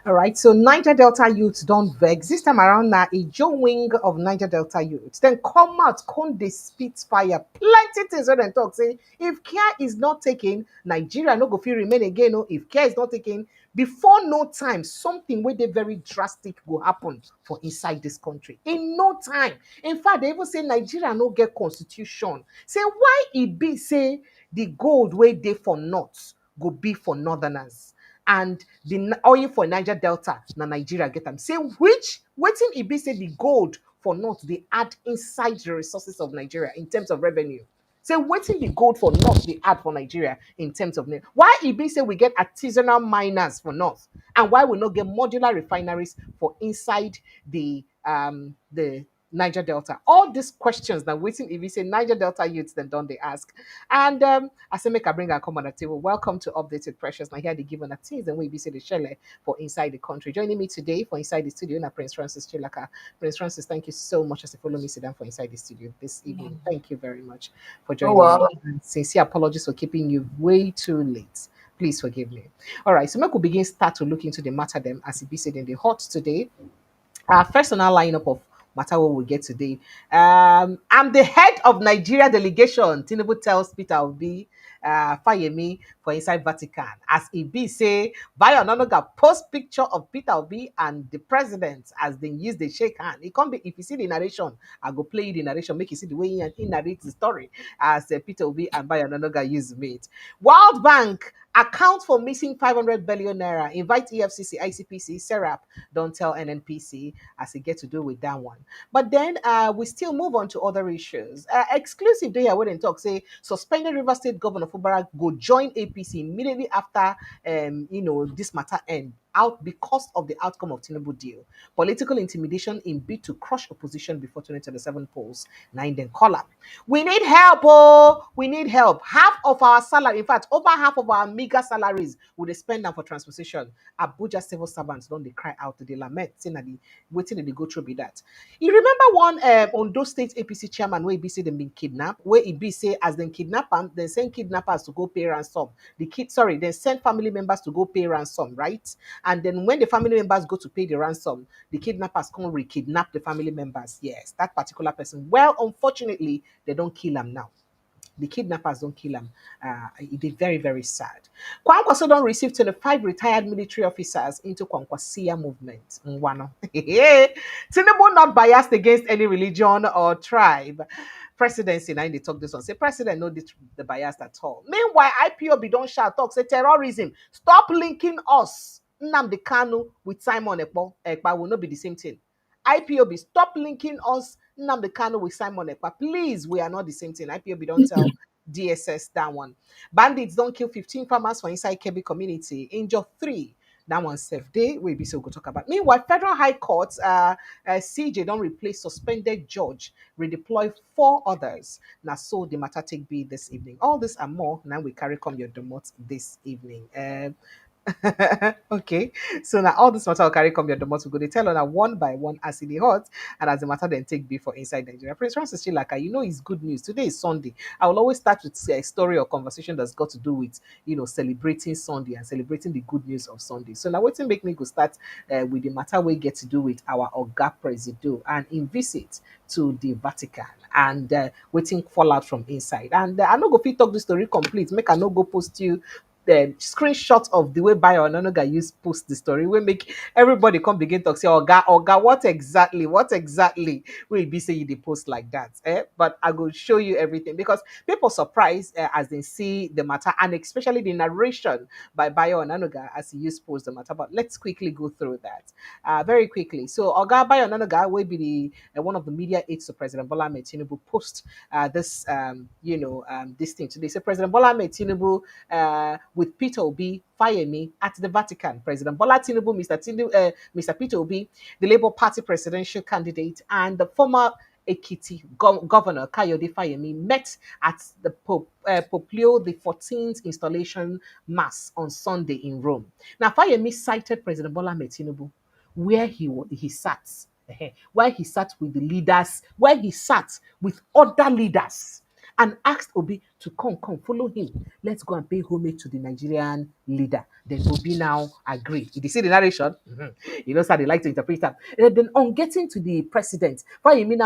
All right, so Niger Delta youths don't vex. This time around now, a Joe wing of Niger Delta youths then come out, come they spit fire. Plenty things when they talk. Say, if care is not taken, Nigeria no go feel remain again. No, if care is not taken, before no time, something where they very drastic will happen for inside this country. In no time. In fact, they even say Nigeria no get constitution. Say why it be say the gold where they for north go be for northerners and the oil for Niger Delta na Nigeria get them. Say which waiting e be say the gold for north they add inside the resources of Nigeria in terms of revenue. Say waiting the gold for north they add for Nigeria in terms of why e be say we get artisanal miners for north and why we not get modular refineries for inside the Niger Delta. All these questions that waiting if you say Niger Delta youths, then don't they ask? And I say make I bring her come on the table. Welcome to Updated Precious. Now here they give on a tease and we be say the shell for inside the country. Joining me today for inside the studio, na Prince Francis Chilaka. Prince Francis, thank you so much as you follow me sit down for inside the studio this evening. Thank you very much for Oh joining me. wow. And sincere apologies for keeping you way too late. Please forgive me. All right, so make we begin start to look into the matter them as it be said in the hot today. Our first on our lineup of matter what we get today. I'm the head of Nigeria delegation. Tinubu tells Peter Obi, Fayemi for inside Vatican. As Ibi say, Bayo Nonoga post picture of Peter Obi and the president as they use the shake hand. It can't be if you see the narration, I go play you the narration, make you see the way he narrates the story as Peter Obi and Bayo Nonoga use mate. World Bank account for missing 500 billion naira. Invite EFCC, ICPC, SERAP. Don't tell NNPC as it get to do with that one. But then we still move on to other issues. Exclusive day I went and talk say suspended River State Governor Fubarak go join APC immediately after this matter end out because of the outcome of Tinubu deal. Political intimidation in bid to crush opposition before 2027 polls. Nine then call up. We need help, oh, we need help. Half of our salary, in fact, over half of our meager salaries would they spend them for transportation. Abuja civil servants don't they cry out, they lament, saying that the waiting they go through be that. You remember one Ondo State APC chairman where he say them been kidnapped, where he be say as they kidnap them, they send kidnappers to go pay ransom. They send family members to go pay ransom, right? And then when the family members go to pay the ransom, the kidnappers come re-kidnap the family members. Yes, that particular person. Well, unfortunately, they don't kill him now. The kidnappers don't kill him. It is very, very sad. Kwankwaso don't receive 25 retired military officers into Kwankwasia movement. Mwano. Tinubu not biased against any religion or tribe. Presidency, now they talk this one. Say president no the bias at all. Meanwhile, IPOB don't shout talk, say terrorism. Stop linking us. Nnamdi Kanu with Simon Ekpa will not be the same thing. IPOB, stop linking us Nnamdi Kanu with Simon Ekpa. Please, we are not the same thing. IPOB don't tell DSS that one. Bandits don't kill 15 farmers for inside Kebbi community. Injure 3. That one safe day. We be so go talk about. Meanwhile, Federal High Court, CJ don't replace suspended judge, redeploy 4 others. Now, so the matter take be this evening. All this and more. Now we carry come your domot this evening. Okay, so now all this matter will carry come your domot to go. They tell on one by one as it hot and as the matter then take before inside Nigeria. Prince Francis Chilaka, you know it's good news. Today is Sunday. I will always start with a story or conversation that's got to do with celebrating Sunday and celebrating the good news of Sunday. So now waiting make me go start with the matter we get to do with our Oga Presido and in visit to the Vatican and waiting fallout from inside. And I no go fit talk the story complete. Make I no go post you the screenshot of the way Bayo Ononuga use post the story. We make everybody come begin talk say, Oga, what exactly will be say you the post like that? But I will show you everything because people surprised as they see the matter and especially the narration by Bayo Ononuga as he used post the matter. But let's quickly go through that very quickly. So Oga Bayo Ononuga will be the one of the media aides to President Bola Ahmed Tinubu post this thing today. So President Bola Ahmed Tinubu with Peter Obi, Fayemi at the Vatican. President Bola Tinubu, Mr. Peter Obi, the Labour Party presidential candidate, and the former Ekiti Governor Kayode Fayemi met at the Pope Leo the 14th installation mass on Sunday in Rome. Now, Fayemi cited President Bola Ahmed Tinubu where he sat, where he sat with the leaders, where he sat with other leaders and asked Obi to come, follow him. Let's go and pay homage to the Nigerian leader. Then Obi now agreed. Did you see the narration? Mhm. You know, how they like to interpret that. And then on getting to the president, Fayemi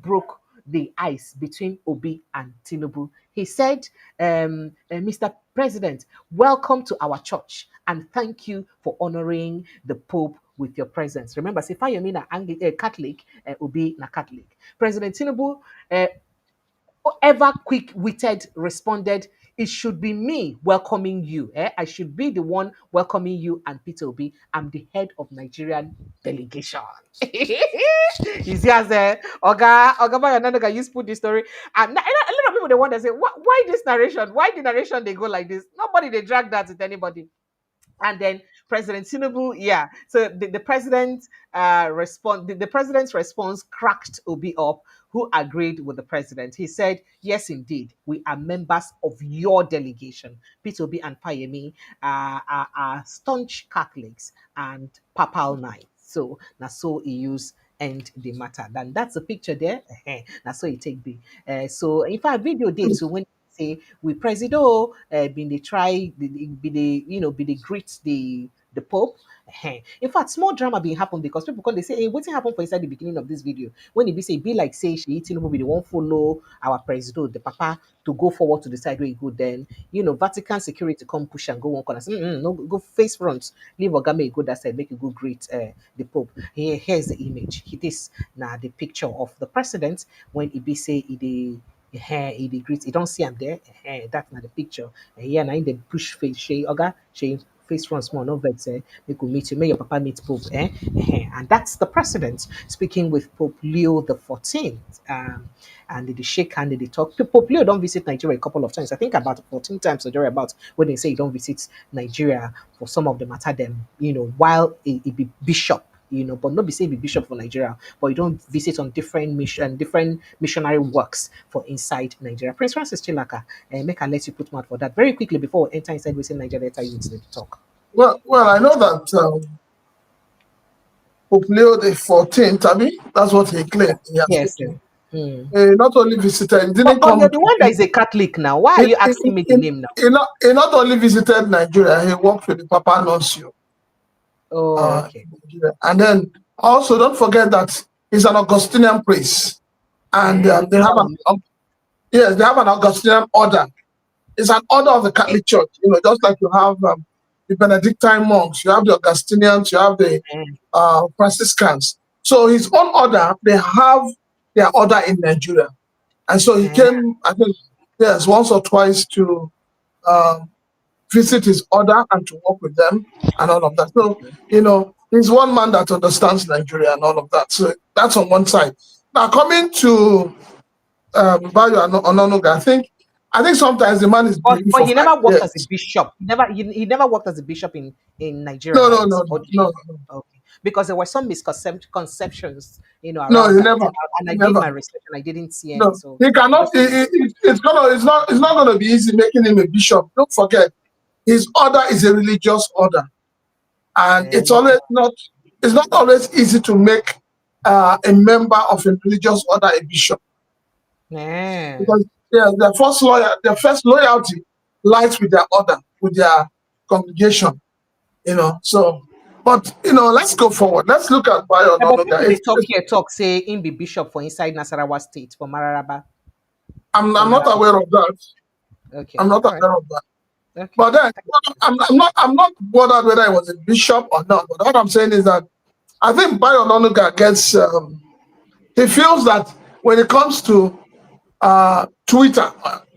broke the ice between Obi and Tinubu. He said, Mr. President, welcome to our church and thank you for honoring the Pope with your presence. Remember, say Fayemi na Catholic, Obi na Catholic. President Tinubu uh, ever quick-witted responded, it should be me welcoming you. I should be the one welcoming you and Peter Obi. I'm the head of Nigerian delegation. You see as Oga Bayananoga used to put this story. And a lot of people they wonder say, why this narration? Why the narration they go like this? Nobody they drag that with anybody. And then President Tinubu, yeah. So the president the president's response cracked Obi up, who agreed with the president. He said, "Yes, indeed, we are members of your delegation. Peter Obi and Fayemi are staunch Catholics and papal knights. So now so he used." End the matter. Then that's the picture there. That's so it take be. So in fact, video did so when say we presido been they try be they be they greet the Pope. In fact, small drama being happen because people come they say, hey, what happened for inside the beginning of this video? When it be say be like say she eating who be the one follow our president, the papa to go forward to the side where he go, then Vatican security come push and go one corner. Say, no, go face front, leave Ogame go that side, make you go greet the Pope. Here's the image. It is now the picture of the president when he be say he dey greet. You don't see him there. That's not the picture. Yeah, now in the push face, she face front small, no vex. Make we meet you. May your papa meet Pope. And that's the president speaking with Pope Leo the 14th. And they shake hand, they talk. Pope Leo don't visit Nigeria a couple of times. I think about 14 times or about when they say you don't visit Nigeria for some of the matter them, while it be bishop. But not be say be bishop for Nigeria, but you don't visit on different missionary works for inside Nigeria. Prince Francis Chilaka, make I let you put mouth for that very quickly before we enter inside we say Niger Delta units to talk. Well, I know that Pope Leo the 14th, I mean, that's what he claimed. He has Yes, taken. Hmm. Not only visited, he But, didn't but you're come the to. one that is a Catholic now. Why are you asking me the name now? He not only visited Nigeria, he worked with the Papa Nuncio. Oh, okay. And then also don't forget that he's an Augustinian priest, and they have they have an Augustinian order. It's an order of the Catholic Church, just like you have the Benedictine monks, you have the Augustinians, you have the Franciscans. So his own order, they have their order in Nigeria, and so he came, I think, yes, once or twice to visit his order and to work with them and all of that. So, he's one man that understands Nigeria and all of that. So that's on one side. Now coming to Bayo Ononuga, I think sometimes the man is But believed but for he five never worked as a years. bishop. He never worked as a bishop in Nigeria, No, no, right? no, Or no, did he? no, no, Okay. Because there were some misconceptions, no, around he that. never, And he I did never. my research and I didn't see any. No, So he I cannot. just want It's not gonna be easy making him a bishop. Don't forget, his order is a religious order, and to it's not always easy to make a member of a religious order a bishop, yeah. because their first loyalty lies with their order, with their congregation. So, but let's go forward. Let's look at Bayo But Nonoga. people they talk here, talk say in be bishop for inside Nasarawa State for Mararaba. I'm not aware of that. I'm Okay. not All right. aware of that. Okay. But then I'm not bothered whether I was a bishop or not. But what I'm saying is that I think Bayo Nonoga gets he feels that when it comes to Twitter,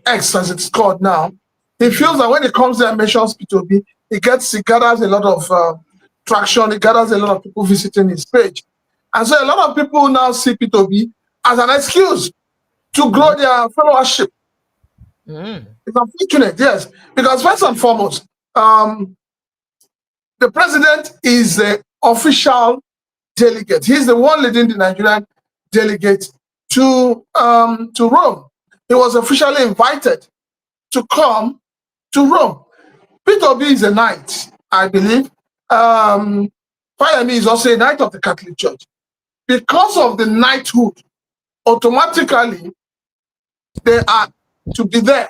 X as it's called now, he feels that when it comes there and mentions P2B, he gathers a lot of traction, he gathers a lot of people visiting his page. And so a lot of people now see P2B as an excuse to grow their followership. Mm. It's unfortunate, yes, because first and foremost, the president is the official delegate. He's the one leading the Nigerian delegate to Rome. He was officially invited to come to Rome. Peter Obi is a knight, I believe. Fayemi is also a knight of the Catholic Church. Because of the knighthood, automatically They are to be there.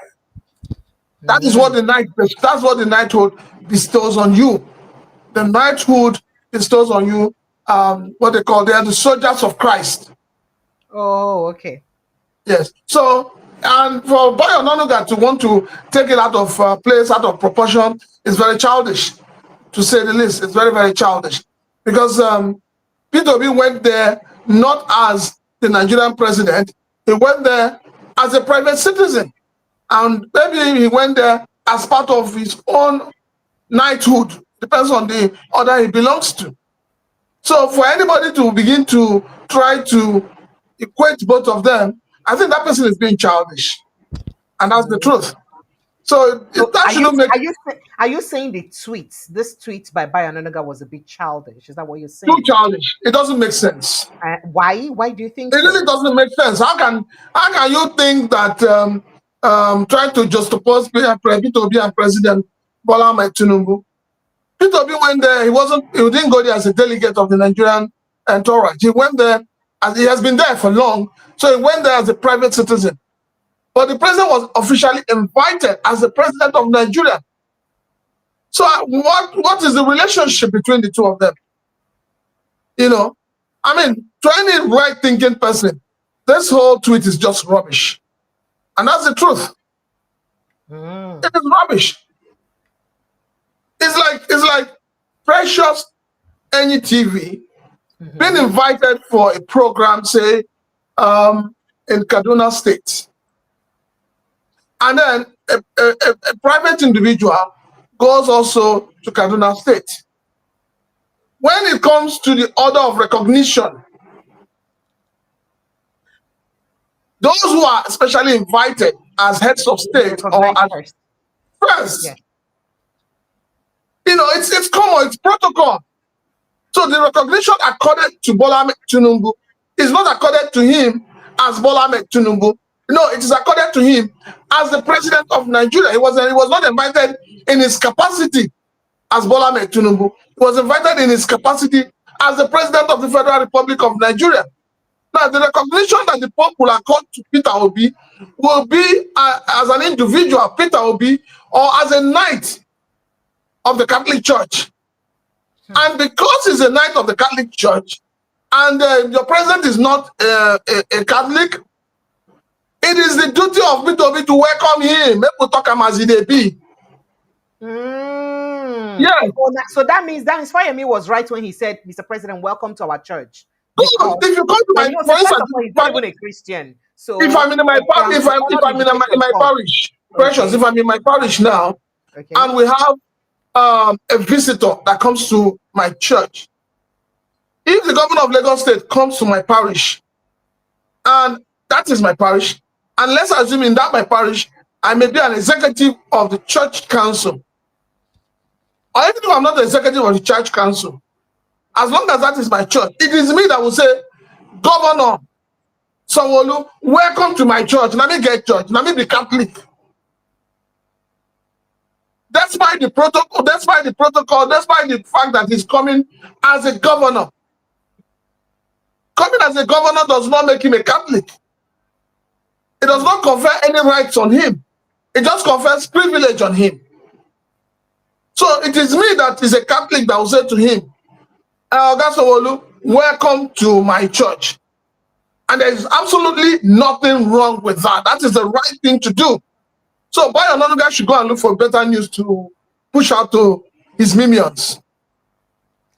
That is what Mm. the knight. That's what the knighthood bestows on you. The knighthood bestows on you what they call, they are the soldiers of Christ. Oh, okay. Yes. So, and for Bayo Nonuga to want to take it out of place, out of proportion, is very childish, to say the least. It's very, very childish. Because Peter Obi went there not as the Nigerian president, he went there as a private citizen. And maybe he went there as part of his own knighthood, depends on the order he belongs to. So for anybody to begin to try to equate both of them, I think that person is being childish, and that's the Mm. truth. So So that shouldn't make are you saying the tweet, this tweet by Bayanonaga was a bit childish? Is that what you're too saying? childish. It doesn't make sense. Why? Why do you think It really so? doesn't make sense. How can you think that trying to juxtapose Peter Obi and President Bola Ahmed Tinubu? Peter Obi went there. He didn't go there as a delegate of the Nigerian entourage. He went there as he has been there for long. So he went there as a private citizen. But the president was officially invited as the president of Nigeria. So what is the relationship between the two of them? You know, I mean, to any right-thinking person, this whole tweet is just rubbish, and that's the truth. Mm. It is rubbish. It's like Precious Any TV being Hmm. invited for a program, say, in Kaduna State, and then a private individual goes also to Kaduna State. When it comes to the order of recognition, those who are especially invited as heads of Be state or recognized as first. Yeah. first, it's common, it's protocol. So the recognition accorded to Bola Ahmed Tinubu is not accorded to him as Bola Ahmed Tinubu. No, it is accorded to him as the president of Nigeria. He was not invited in his capacity as Bola Ahmed Tinubu. He was invited in his capacity as the president of the Federal Republic of Nigeria. Now, the recognition that the Pope will accord to Peter Obi will be as an individual, Peter Obi, or as a knight of the Catholic Church. Hmm. And because he's a knight of the Catholic Church, and your president is not a Catholic, it is the duty of Peter Obi to welcome him. Make we talk am as e dey be. Mm. Yes. Oh, so that means Fayemi was right when he said, "Mr. President, welcome to our church." Good. Because If you come to and my, you know, for say first of instance, all, he's not even a Christian. if So I'm in my to if honor the I'm in invitation my comes. parish, Precious, Okay. if I'm in my parish now, Okay. and we have a visitor that comes to my church, if the governor of Lagos State comes to my parish, and that is my parish, and let's assume in that my parish, I may be an executive of the church council, or even if I'm not the executive of the church council, as long as that is my church, it is me that will say, Governor Sanwo-Olu, welcome to my church. Let me get church. Let me be Catholic. Despite the fact that he's coming as a governor. Coming as a governor does not make him a Catholic. It does not confer any rights on him. It just confers privilege on him. So it is me that is a Catholic that will say to him, Oga Sanwo-Olu, welcome to my church. And there is absolutely nothing wrong with that. That is the right thing to do. So Bayo Onanuga should go and look for better news to push out to his minions.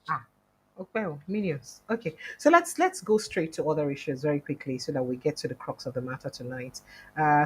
Ah, okay, well, minions. Okay, so let's go straight to other issues very quickly so that we get to the crux of the matter tonight.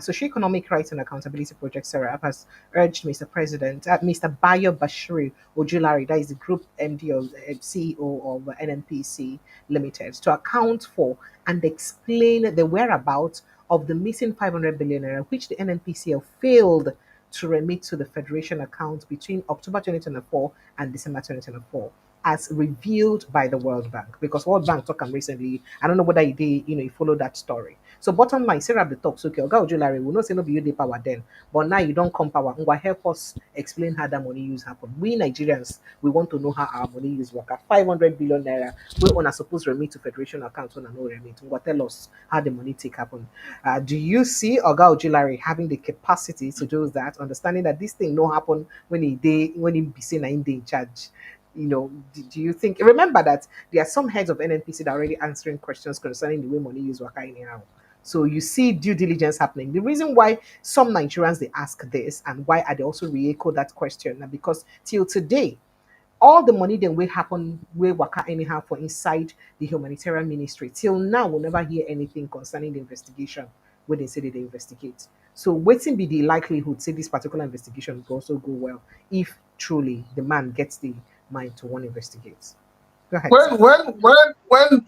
Socio-economic rights and accountability project Sarah has urged Mr. President, Mr. Bayo Bashiru Ojulari, that is the group MD of CEO of NNPC Limited, to account for and explain the whereabouts of the missing 500 billion naira, which the NNPCL failed to remit to the Federation account between October 2024 and December 2024, as revealed by the World Bank. Because World Bank talked recently, I don't know whether you did, you follow that story. So bottom line, Sarah the talks, okay, Oga Ojulari, we know say no be you the power then, but now you don't come power. Ngwa help us explain how that money use happen. We Nigerians, we want to know how our money use work. At 500 billion naira, we on a supposed remit to federation accounts on no remit. Ngwa tell us how the money take happen. Do you see Oga Ojulari having the capacity to do that, understanding that this thing no happen when he be saying in in charge? Do you think? Remember that there are some heads of NNPC that are already answering questions concerning the way money is working anyhow. So you see due diligence happening. The reason why some Nigerians they ask this and why are they also re-echo that question now because till today all the money then will happen will work out anyhow for inside the humanitarian ministry. Till now, we'll never hear anything concerning the investigation where they say that they investigate. So waiting be the likelihood, say this particular investigation will also go well if truly the man gets the mind to want to investigate. Go ahead, sir. When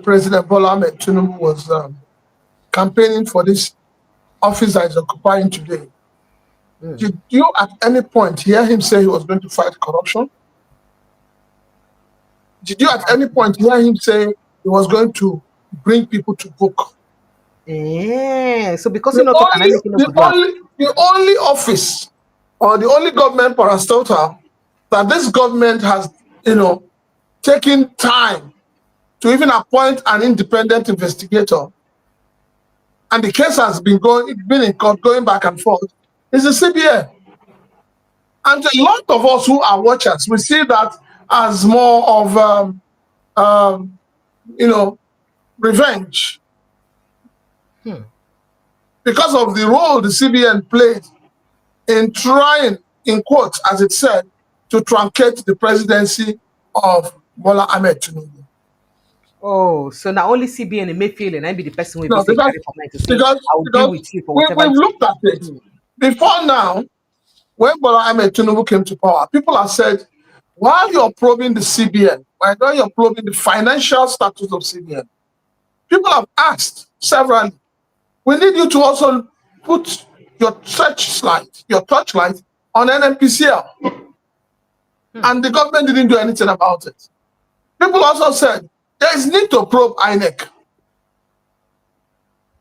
President Bola Ahmed Tinubu was campaigning for this office that is occupying today, Mm. did you at any point hear him say he was going to fight corruption? Did you at any point hear him say he was going to bring people to book? So because The you know talk and I only, make you know the go do am. only, the only office or the only government parastatal that this government has, taken time to even appoint an independent investigator, and the case has been in court, going back and forth, is the CBN. And a lot of us who are watchers, we see that as more of, um, you know, revenge Hmm. because of the role the CBN played in trying, in quotes, as it said, to truncate the presidency of Bola Ahmed Tinubu. Oh, so now only CBN and Mayfield and I be the person will be No, say carry for mine to say because I will deal because with you for whatever we've it looked at it. is. Before now, when Bola Ahmed Tinubu came to power, people have said, while you're probing the CBN, while you're probing the financial status of CBN, people have asked severally, we need you to also put your torchlight on NNPCL. Hmm. And the government didn't do anything about it. People also said, there is need to probe INEC.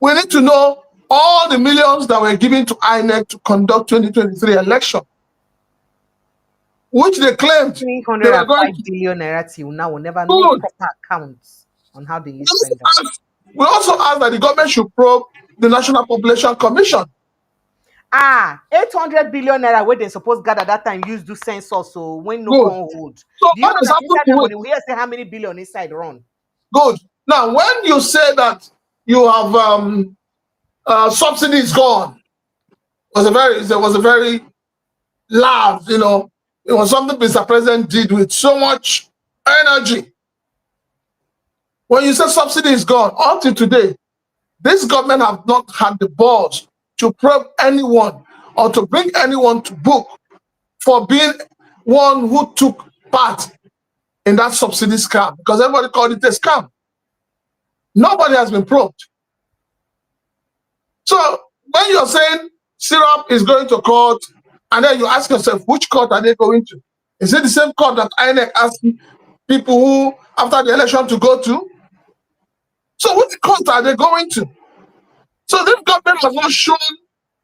We need to know all the millions that were given to INEC to conduct 2023 election, which they claimed they were going 305 to billion naira till now will never no do. proper accounts on how they We use also spend them. asked that the government should probe the National Population Commission. 800 billion naira where they supposed gather that time use do census so when no Good. con hold. So Do you what know has that happened inside to that it? money we hear say how many billion inside run? Good. Now, when you say that you have subsidies gone, it was a very loud, it was something Mr. President did with so much energy. When you say subsidy is gone, until today, this government have not had the balls to probe anyone or to bring anyone to book for being one who took part in that subsidy scam, because everybody called it a scam. Nobody has been probed. So when you're saying syrup is going to court, and then you ask yourself, which court are they going to? Is it the same court that INEC asked people who, after the election, to go to? So which court are they going to? So this government has not shown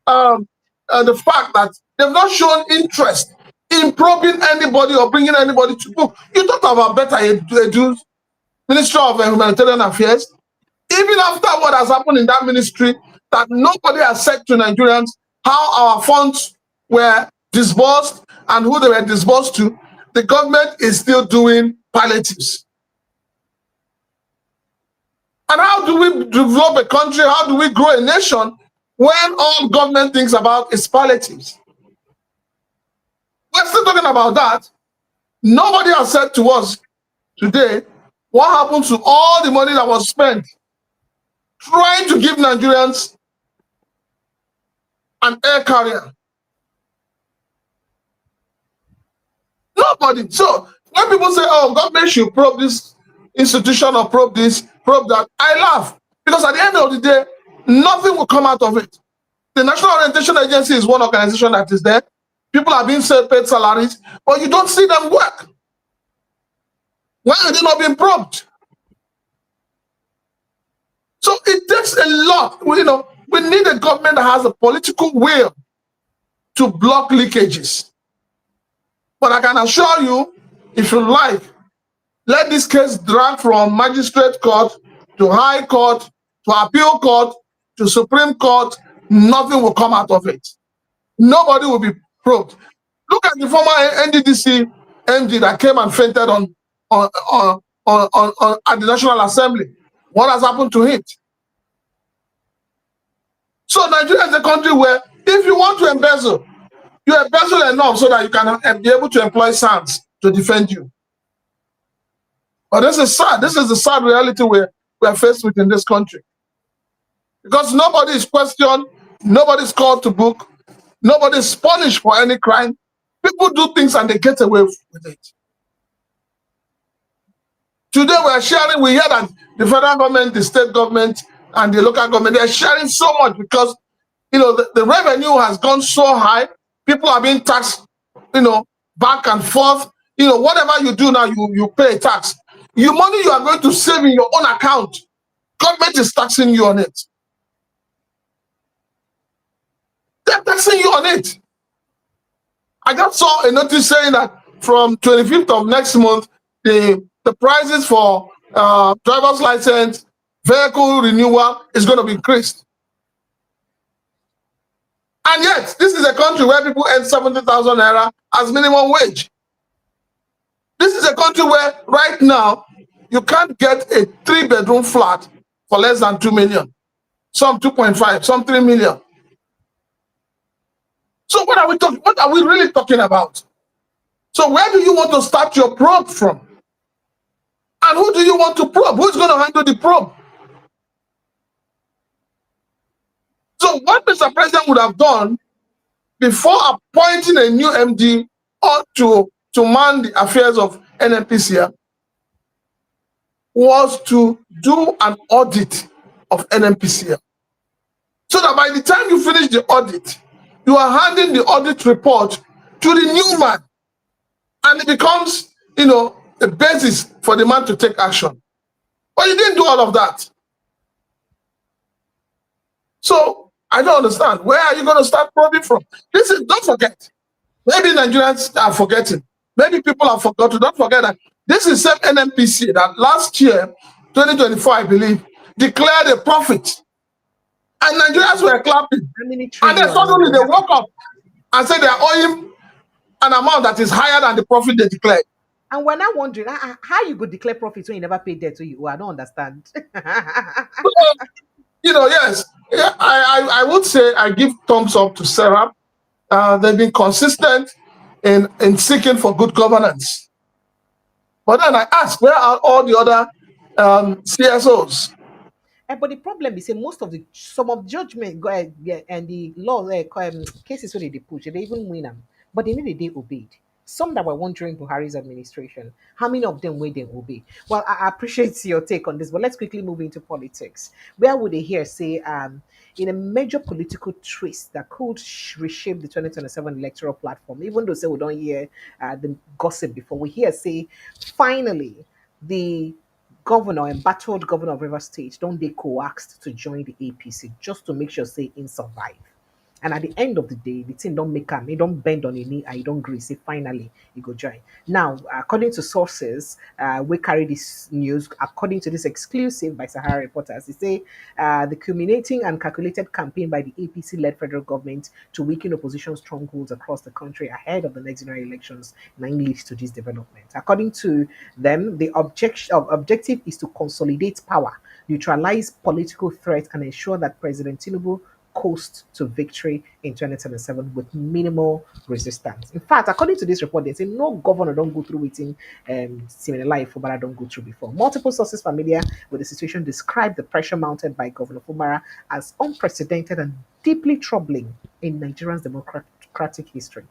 the fact that they've not shown interest in probing anybody or bringing anybody to book. You talk about better edu, Ministry of Humanitarian Affairs. Even after what has happened in that ministry, that nobody has said to Nigerians how our funds were disbursed and who they were disbursed to, the government is still doing palliatives. And how do we develop a country? How do we grow a nation when all government thinks about is palliatives? We're still talking about that. Nobody has said to us today what happened to all the money that was spent trying to give Nigerians an air carrier. Nobody. So when people say, oh, government should probe this institution or probe this, probe that, I laugh. Because at the end of the day, nothing will come out of it. The National Orientation Agency is one organization that is there. People are being paid salaries, but you don't see them work. Why are they not being probed? So it takes a lot. We need a government that has a political will to block leakages. But I can assure you, if you like, let this case drag from magistrate court to high court to appeal court to Supreme Court, nothing will come out of it. Nobody will be probed. Look at the former NDDC MD that came and fainted at the National Assembly. What has happened to it? So Nigeria is a country where if you want to embezzle, you embezzle enough so that you can be able to employ SANS to defend you. But this is sad. This is the sad reality we're faced with in this country. Because nobody is questioned, nobody is called to book, nobody is punished for any crime. People do things and they get away with it. Today we hear that the federal government, the state government, and the local government, they're sharing so much because the revenue has gone so high. People are being taxed, back and forth. Whatever you do now, you pay a tax. Your money you are going to save in your own account, government is taxing you on it. They're taxing you on it. I just saw a notice saying that from 25th of next month, the prices for driver's license, vehicle renewal is going to be increased. And yet, this is a country where people earn 70,000 naira as minimum wage. This is a country where right now, you can't get a 3-bedroom flat for less than 2 million. Some 2.5, some 3 million. So what are we talking? What are we really talking about? So where do you want to start your probe from? And who do you want to probe? Who's going to handle the probe? So what Mr. President would have done before appointing a new MD or to man the affairs of NNPCL was to do an audit of NNPCL. So that by the time you finish the audit, you are handing the audit report to the new man. And it becomes, a basis for the man to take action. But you didn't do all of that. So I don't understand. Where are you going to start probing from? Don't forget. Maybe Nigerians are forgetting. Maybe people have forgotten. Don't forget that this is same NNPC that last year, 2024, I believe, declared a profit. And Nigerians were clapping. And then suddenly they woke up and said they are owing an amount that is higher than the profit they declared. And we're now wondering how you could declare profits when you never paid debt to you. I don't understand. Yes, yeah, I would say I give thumbs up to Sarah. They've been consistent in seeking for good governance. But then I ask, where are all the other CSOs? But the problem is, some of judgment and the law cases where they push, they even win them, but they need they obeyed. Some that were wondering Buhari's administration, how many of them were they obey? Well, I appreciate your take on this, but let's quickly move into politics. Where would they hear say, in a major political twist that could reshape the 2027 electoral platform, even though say we don't hear the gossip before, we hear say, finally, the governor, embattled governor of River State, don't they coaxed to join the APC just to make sure say in survive. And at the end of the day, the team don't make him, he don't bend on a knee, and he don't agree. Say finally, he go join. Now, according to sources, we carry this news. According to this exclusive by Sahara reporters, they say the culminating and calculated campaign by the APC-led federal government to weaken opposition strongholds across the country ahead of the next general elections now leads to this development. According to them, the objective is to consolidate power, neutralize political threats, and ensure that President Tinubu coast to victory in 2027 with minimal resistance. In fact, according to this report, they say no governor don't go through waiting similar life Fubara don't go through before. Multiple sources familiar with the situation describe the pressure mounted by Governor Fubara as unprecedented and deeply troubling in Nigeria's democratic history.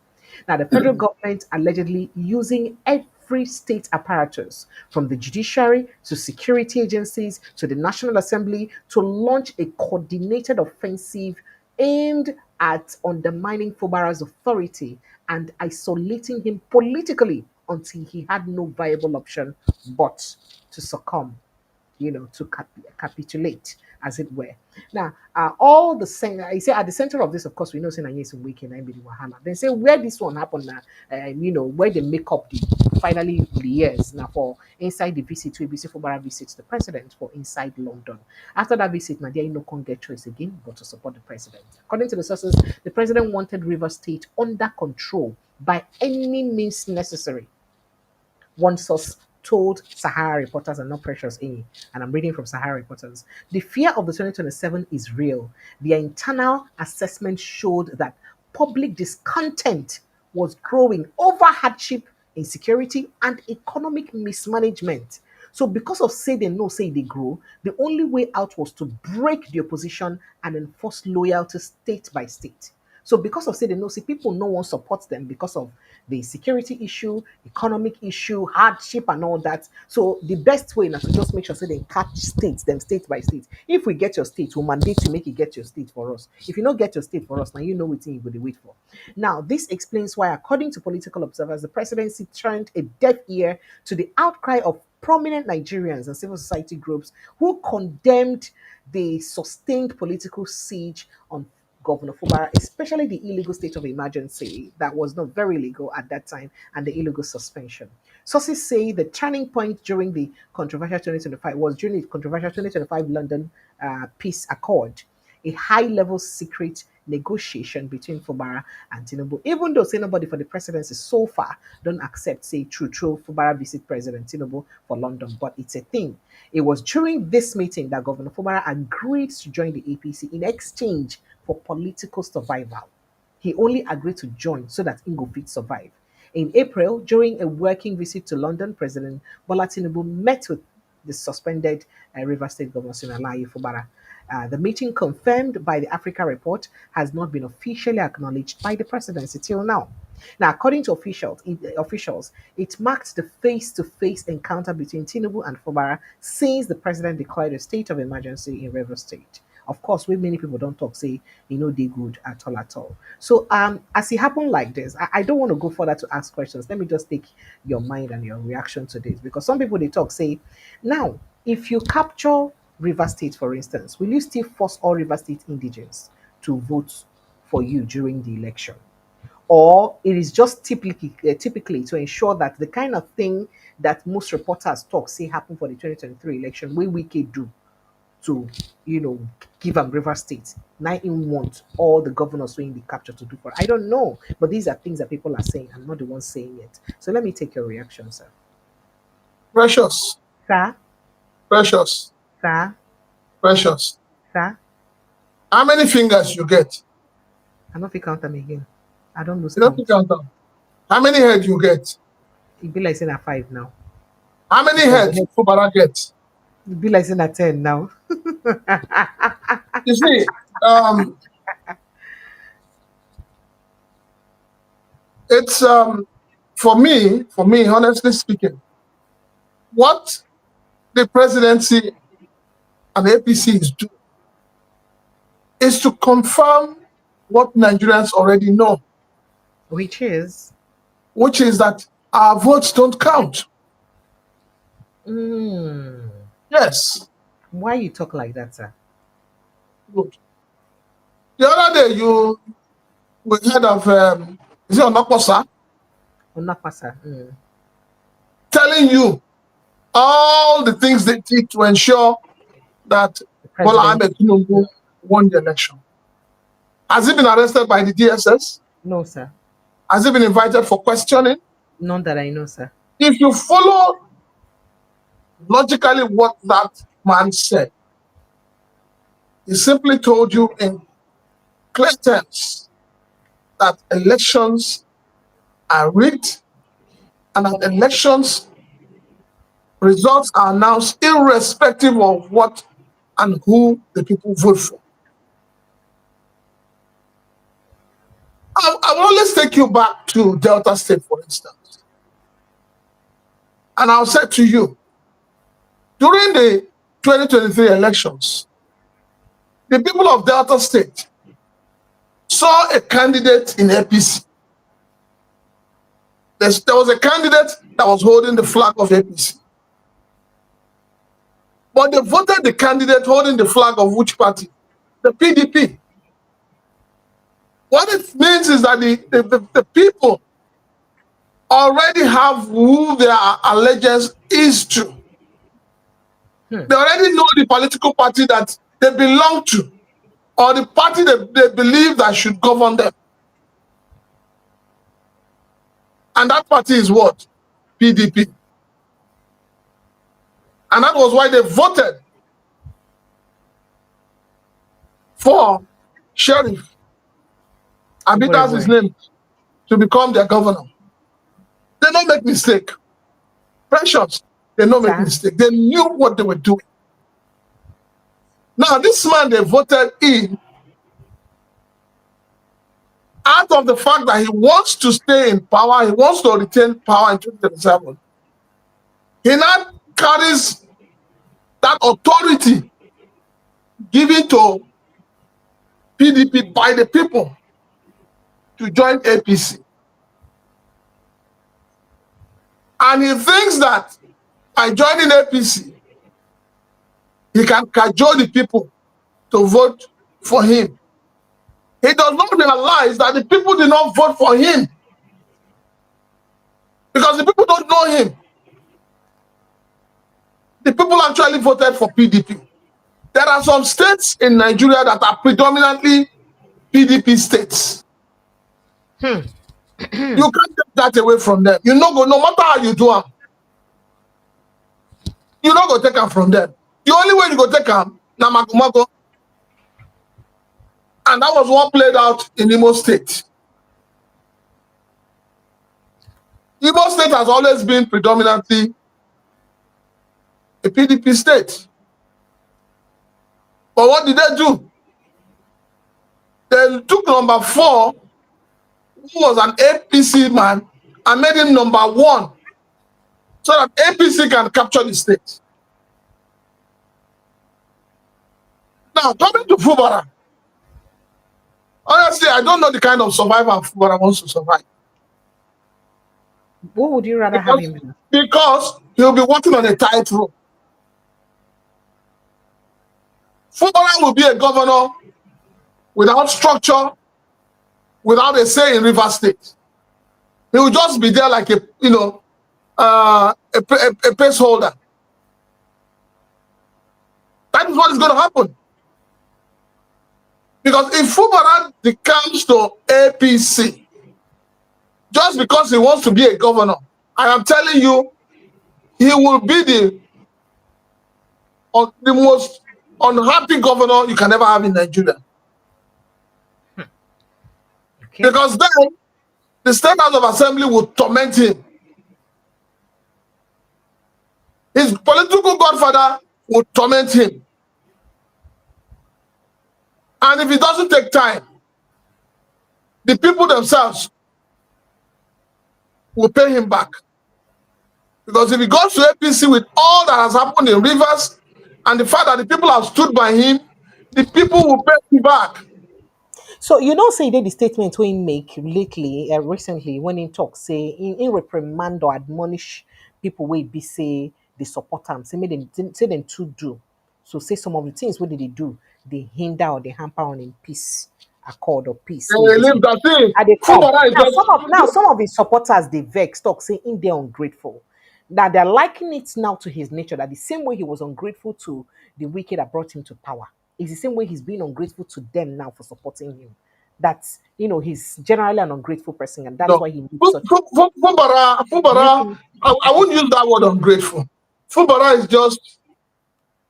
Now, the federal government allegedly using every state apparatus, from the judiciary to security agencies to the National Assembly, to launch a coordinated offensive aimed at undermining Fubara's authority and isolating him politically until he had no viable option but to succumb. to capitulate, as it were. Now, all the same, I say at the center of this, of course, we know saying yes, weekend, I be the Wahala. Then say where this one happened now, where they make up the years now for inside the visit to ABC Fubara visits the president for inside London. After that visit, Nadia no can get choice again but to support the president. According to the sources, the president wanted River State under control by any means necessary, one source told Sahara reporters, and not Precious A, and I'm reading from Sahara reporters. The fear of the 2027 is real. Their internal assessment showed that public discontent was growing over hardship, insecurity, and economic mismanagement. So, because of say they know, say they grow, the only way out was to break the opposition and enforce loyalty state by state. So because of say they know, see people no one supports them because of the security issue, economic issue, hardship, and all that. So the best way now to just make sure say they catch states, them state by state. If we get your state, we'll mandate to make you get your state for us. If you don't get your state for us, now you know what you would wait for. Now, this explains why, according to political observers, the presidency turned a deaf ear to the outcry of prominent Nigerians and civil society groups who condemned the sustained political siege on Governor Fubara, especially the illegal state of emergency that was not very legal at that time and the illegal suspension. Sources say the turning point during the controversial 2025 was during the controversial 2025 London Peace Accord, a high-level secret negotiation between Fubara and Tinubu. Even though say nobody for the presidency so far don't accept say true Fubara visit President Tinubu for London, but it's a thing. It was during this meeting that Governor Fubara agreed to join the APC in exchange for political survival. He only agreed to join so that Ingo could survive. In April, during a working visit to London, President Bola Tinubu met with the suspended River State Governor Siminalayi Fubara. The meeting, confirmed by the Africa Report, has not been officially acknowledged by the presidency till now. Now, according to officials, it marked the face-to-face encounter between Tinubu and Fubara since the president declared a state of emergency in River State. Of course, we many people don't talk, say, they good at all at all. So as it happened like this, I don't want to go further to ask questions. Let me just take your mind and your reaction to this. Because some people they talk, say, now, if you capture River State, for instance, will you still force all River State indigents to vote for you during the election? Or it is just typically to ensure that the kind of thing that most reporters talk say happen for the 2023 election, we can do to, give them River State. Now in want all the governors in the capture to do for. I don't know, but these are things that people are saying. I'm not the one saying it. So let me take your reaction, sir. Precious, Sir, precious, sir, precious. sir. How many fingers you get? I don't think count them again. I don't lose You don't think count. count them. How many head you get? It be like saying at 5 now. How many Because head Fubara get? it be like saying at 10 now. You see, um, it's for me, honestly speaking, what the presidency and the APC is doing is to confirm what Nigerians already know, Which is, which is that our votes don't count. mm, Yes. why you talk like that, sir? Good. The other day, we heard of, is it Onaposa, Onapasa. Mm. telling you all the things they did to ensure that The Bola president. Ahmed Tinubu won the election. Has he been arrested by the DSS? No, sir. Has he been invited for questioning? None that I know, sir. If you follow logically what that man said, he simply told you in clear terms that elections are rigged and that elections results are announced irrespective of what and who the people vote for. I will always take you back to Delta State, for instance. And I'll say to you, during the 2023 elections, the people of Delta State saw a candidate in APC. There was a candidate that was holding the flag of APC. But they voted the candidate holding the flag of which party? The PDP. What it means is that the people already have who their allegiance is to. Hmm. They already know the political party that they belong to, or the party they believe that should govern them. And that party is what? PDP. And that was why they voted for Sheriff, Abi Very that's his well. name, to become their governor. They don't make mistake. Precious, they don't make Sir? mistake. They knew what they were doing. Now, this man they voted in out of the fact that he wants to stay in power, he wants to retain power in 2027. He now carries that authority given to PDP by the people to join APC. And he thinks that by joining APC, he can cajole the people to vote for him. He does not realize that the people did not vote for him because the people don't know him. The people actually voted for PDP. There are some states in Nigeria that are predominantly PDP states. Hmm. You can't take that away from them. You know, no matter how you do them, you not go take them from them. The only way you go take them, na mago. And that was what played out in Imo State. Imo State has always been predominantly a PDP state. But what did they do? They took number 4, who was an APC man, and made him number 1 so that APC can capture the state. Now, coming to Fubara, honestly, I don't know the kind of survivor Fubara wants to survive. What would you rather have him do? Because he'll be walking on a tightrope. Fubara will be a governor without structure, without a say in River State. He will just be there like a placeholder. That is what is going to happen. Because if Fubara comes to APC, just because he wants to be a governor, I am telling you, he will be the most unhappy governor you can ever have in Nigeria. Okay. Because then the State House of Assembly will torment him. His political godfather will torment him. And if it doesn't take time, the people themselves will pay him back. Because if he goes to APC with all that has happened in Rivers and the fact that the people have stood by him, the people will pay him back. So you know, say the statement we make lately, recently, when in talk, say in reprimand or admonish people wey be say they support them, say them to do. So say some of the things what did they do? They hinder or they hamper on in peace, accord or peace. We And be say leave that thing. are they come Fubara is now? just Some of his supporters they vex talk say in they're ungrateful. That they're liking it now to his nature. That the same way he was ungrateful to the wicked that brought him to power is the same way he's being ungrateful to them now for supporting him. That he's generally an ungrateful person, and that's no. why he needs such. Do you Fubara, think? I wouldn't use that word ungrateful. Fubara is just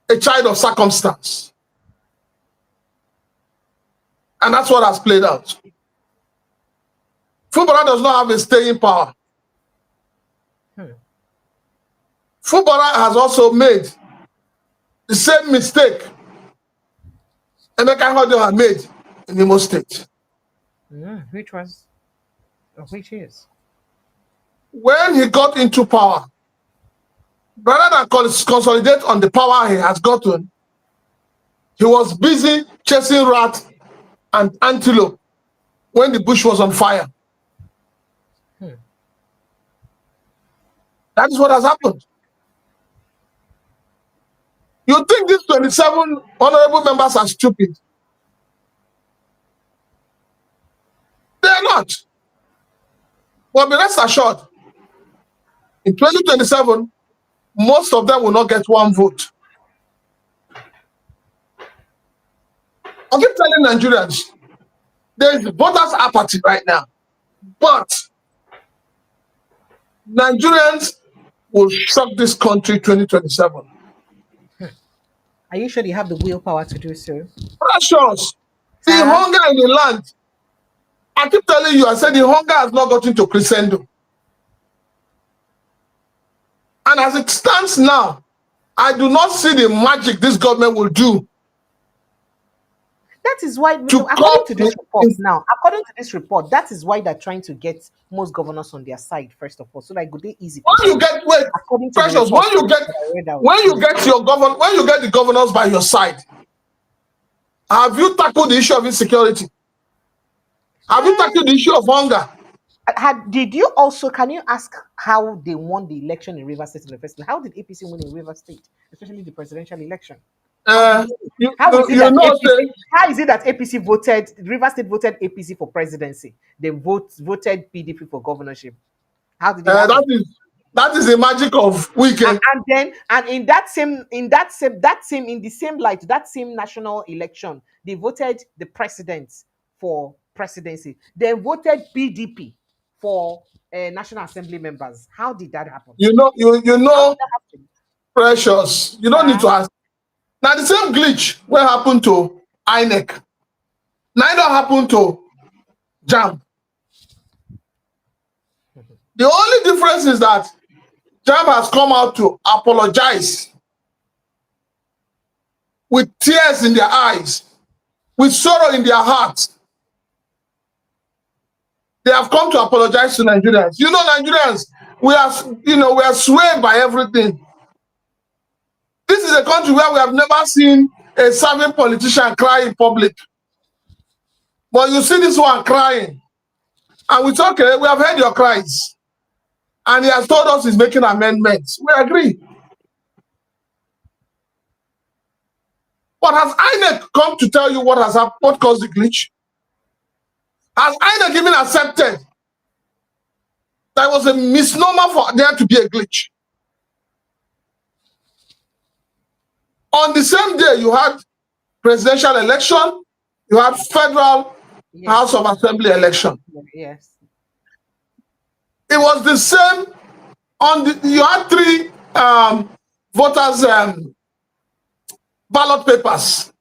a child of circumstance. And that's what has played out. Fubara does not have a staying power. Fubara has also made the same mistake Emeka Hojo had made in Imo State. Which was, which is. When he got into power, rather than consolidate on the power he has gotten, he was busy chasing rats and antelope when the bush was on fire. That is what has happened. You think these 27 honorable members are stupid? They are not. But be rest assured, in 2027, most of them will not get one vote. I keep telling Nigerians, there is voters' apathy right now. But Nigerians will shock this country 2027. Are you sure you have the willpower to do so? Precious. The Sir? hunger in the land. I keep telling you, I said the hunger has not gotten to crescendo. And as it stands now, I do not see the magic this government will do That is why, to according cope to with this report now, according to this report, that is why they're trying to get most governors on their side, first of all, so that it could be easy for when you them. get wait, According to the Precious, report that I read out. when you get the governors by your side, have you tackled the issue of insecurity? Have you tackled the issue of hunger? Did you also, can you ask how they won the election in Rivers State in the first place? How did APC win in Rivers State, especially the presidential election? How did Uh, they win? you, How is it you that know, APC? How is it that APC voted? Rivers State voted APC for presidency. They voted PDP for governorship. How did it happen? that is the magic of weekend. And then and in the same light, that same national election, they voted the president for presidency. They voted PDP for National Assembly members. How did that happen? You How know, did that happen? Precious. You don't need Sir? to ask. Now the same glitch what happened to INEC. Neither happened to JAM. The only difference is that JAM has come out to apologize with tears in their eyes, with sorrow in their hearts. They have come to apologize to Nigerians. You know, Nigerians, we are swayed by everything. This is a country where we have never seen a serving politician cry in public. But you see this one crying. And we say, okay, we have heard your cries. And he has told us he's making amendments. We agree. But has INEC come to tell you what has happened, what caused the glitch? Has INEC even accepted that it was a misnomer for there to be a glitch? On the same day, you had presidential election, you had federal House of Assembly election. Yes. It was the same you had three voters ballot papers.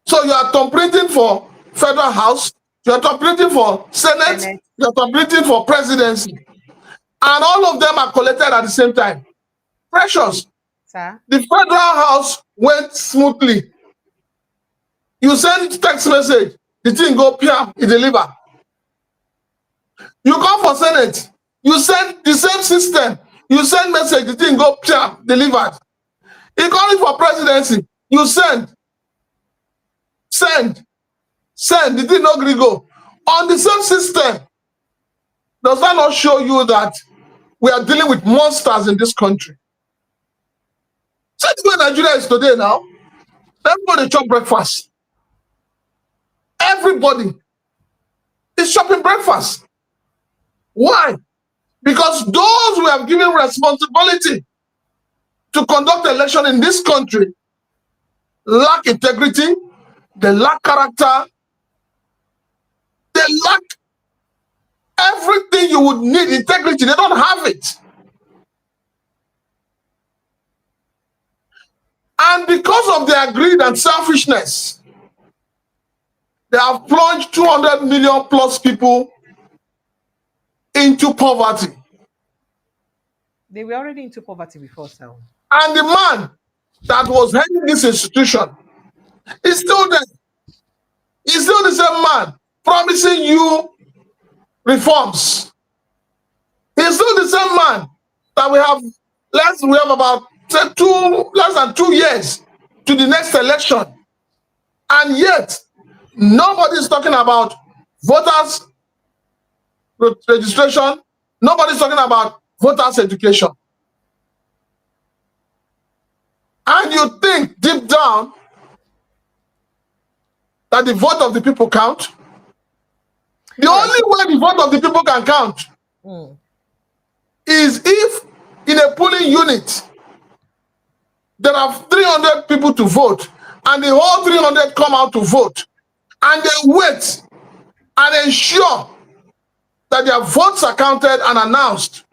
So you are completing for federal house, you are completing for Senate, you are completing for presidency. And all of them are collected at the same time. Precious. Sir? The federal house went smoothly. You send text message, the thing go pia, it deliver. You come for Senate, you send the same system, you send message, the thing go pia, delivered. You call it for presidency, you send, the thing no gree go. On the same system, does that not show you that we are dealing with monsters in this country? See where Nigeria is today now. Everybody chop breakfast. Everybody is shopping breakfast. Why? Because those who have given responsibility to conduct election in this country lack integrity, they lack character, they lack everything you would need, integrity. They don't have it. And because of their greed and selfishness, they have plunged 200 million plus people into poverty. They were already into poverty before, sir. And the man that was heading this institution is still there. He's still the same man promising you reforms. He's still the same man that we have about less than 2 years to the next election. And yet, nobody's talking about voters registration. Nobody's talking about voters education. And you think deep down that the vote of the people count? The All right. only So, way the vote of the people can count mm, is if in a polling unit there are 300 people to vote and the whole 300 come out to vote and they wait and ensure that their votes are counted and announced.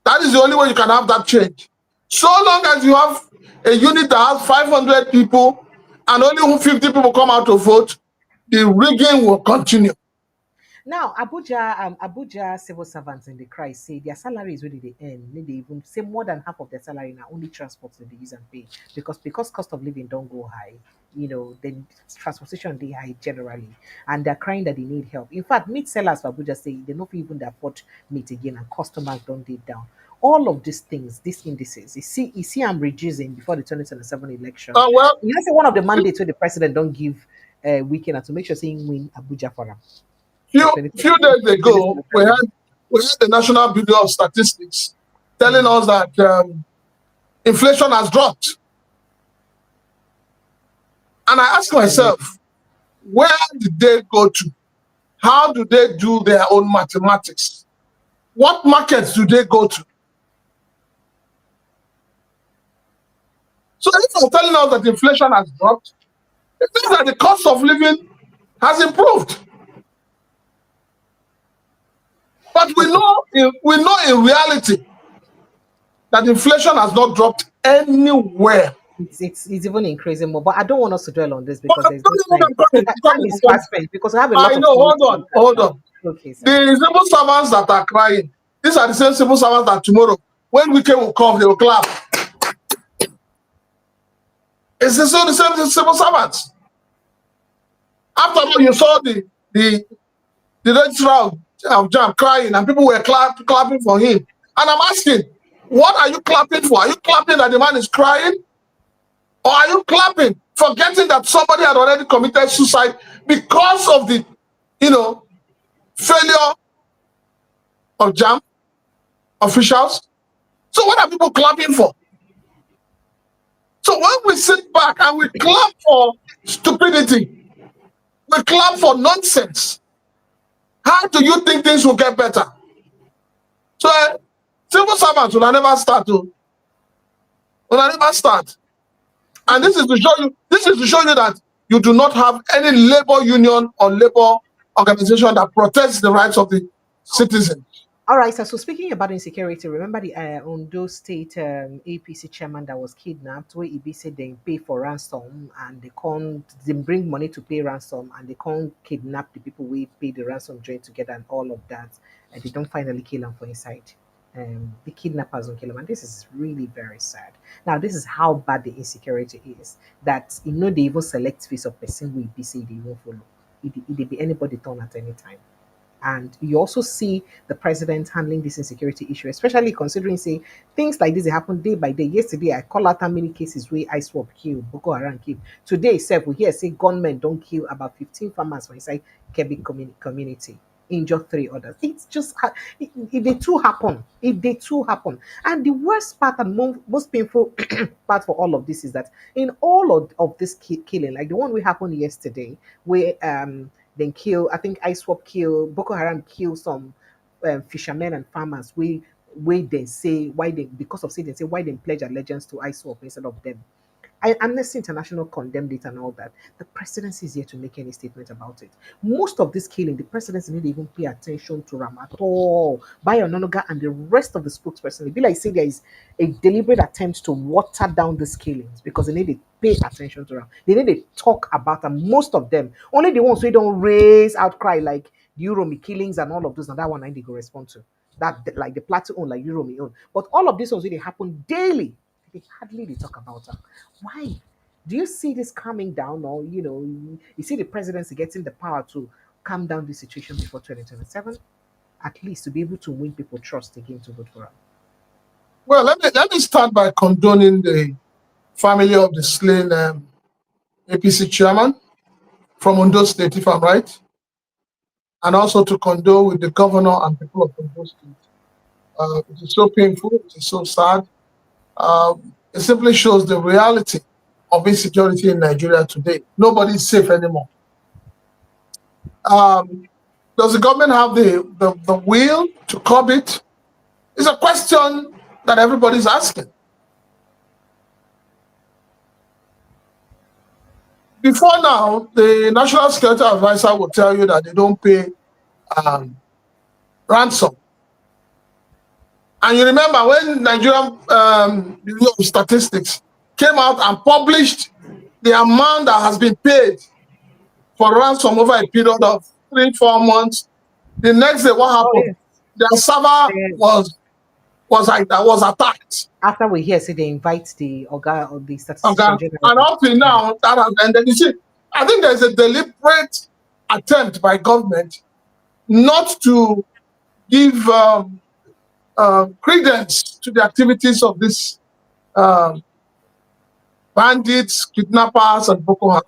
That is the only way you can have that change. So long as you have a unit that has 500 people and only 50 people come out to vote, the rigging will continue. now, Abuja civil servants in the cry say their salary is really the end. They even say more than half of their salary now only transport that they use and pay because cost of living don't go high. Then transportation they high generally, and they're crying that they need help. In fact, meat sellers for Abuja say they don't even afford meat again, and customers don't dig down. All of these things, these indices, you see, I'm reducing before the 2027 election. Well, You know, say one of the mandates where the president don't give weekend to make sure saying win Abuja for him for few 2027. days ago, we had the National Bureau of Statistics telling Mm. us that inflation has dropped. And I ask Uh, myself, where did they go to? How do they do their own mathematics? What markets do they go to? So if you're telling us that inflation has dropped, it means that the cost of living has improved. But okay, we know in reality that inflation has not dropped anywhere. it's even increasing more, but I don't want us to dwell on this But because there's no time. I'm coming, I'm Time coming, I'm is coming. fast spent because we have a lot I of know, stories hold to on, look at hold now. on. Okay, sir. The civil servants that are crying, these are the same civil servants that tomorrow, when weekend will come, they will clap. It's the same civil servants. After all, you saw the registrar of JAM crying and people were clapping for him. And I'm asking, what are you clapping for? Are you clapping that the man is crying? Or are you clapping, forgetting that somebody had already committed suicide because of the, you know, failure of JAM officials? So what are people clapping for? So when we sit back and we clap for stupidity, we clap for nonsense, how do you think things will get better? So civil servants will never start to will never start. And Okay. this is to show you that you do not have any labor union or labor organization that protects the rights of the citizen. All right, so speaking about insecurity, remember the Ondo State APC chairman that was kidnapped, where EB said they pay for ransom and they bring money to pay ransom and they can't kidnap the people we pay the ransom join together and all of that, and they don't finally kill them for inside. The kidnappers don't kill them, and this is really very sad. Now, this is how bad the insecurity is that they even select face of person we be say they won't follow. It be anybody turn at any time. And you also see the president handling this insecurity issue, especially considering, say, things like this they happen day by day. Yesterday, I call out how many cases where ISWAP kill, Boko Haram kill. Today, itself, we hear say gunmen don't kill about 15 farmers for inside Kebbi community, injure three others. It's just if they two happen, and the worst part and most painful part for all of this is that in all of this killing, like the one we happened yesterday, where then kill, I think ISWAP kill, Boko Haram kill some fishermen and farmers. We they say why they because of say they say why they pledge allegiance to ISWAP instead of them. Amnesty International condemned it and all that. The presidency is here to make any statement about it. Most of this killing, the presidency didn't even pay attention to Ram at all. Bayo Ononuga and the rest of the spokesperson, it be like say there is a deliberate attempt to water down these killings because they need to pay attention to them. They need to talk about them. Most of them, only the ones who don't raise outcry like the Uromi killings and all of those, and that one I need to respond to. That like the Plateau own, like Uromi own. But all of these ones really happen daily. They hardly they talk about them. Why? Do you see this calming down, or you see the presidency getting the power to calm down the situation before 2027, at least to be able to win people trust again to vote for him? Well, let me start by condoning the family of the slain APC chairman from Ondo State, if I'm right, and also to condole with the governor and people of Ondo State. It is so painful. It is so sad. A It simply shows the reality of insecurity in Nigeria today. Nobody is safe anymore. Does the government have the will to curb it? It's a question that everybody's asking. Before now, the National Security Advisor will tell you that they don't pay ransom. And you remember when Nigerian Bureau of Statistics came out and published the amount that has been paid for ransom over a period of 3-4 months. The next day, what Oh happened? yes. Their server was attacked. After we hear, say they invite the Oga or the Okay. statistician general. And up to now, that has ended. You see, I think there's a deliberate attempt by government not to give credence to the activities of these bandits, kidnappers, and Boko Haram.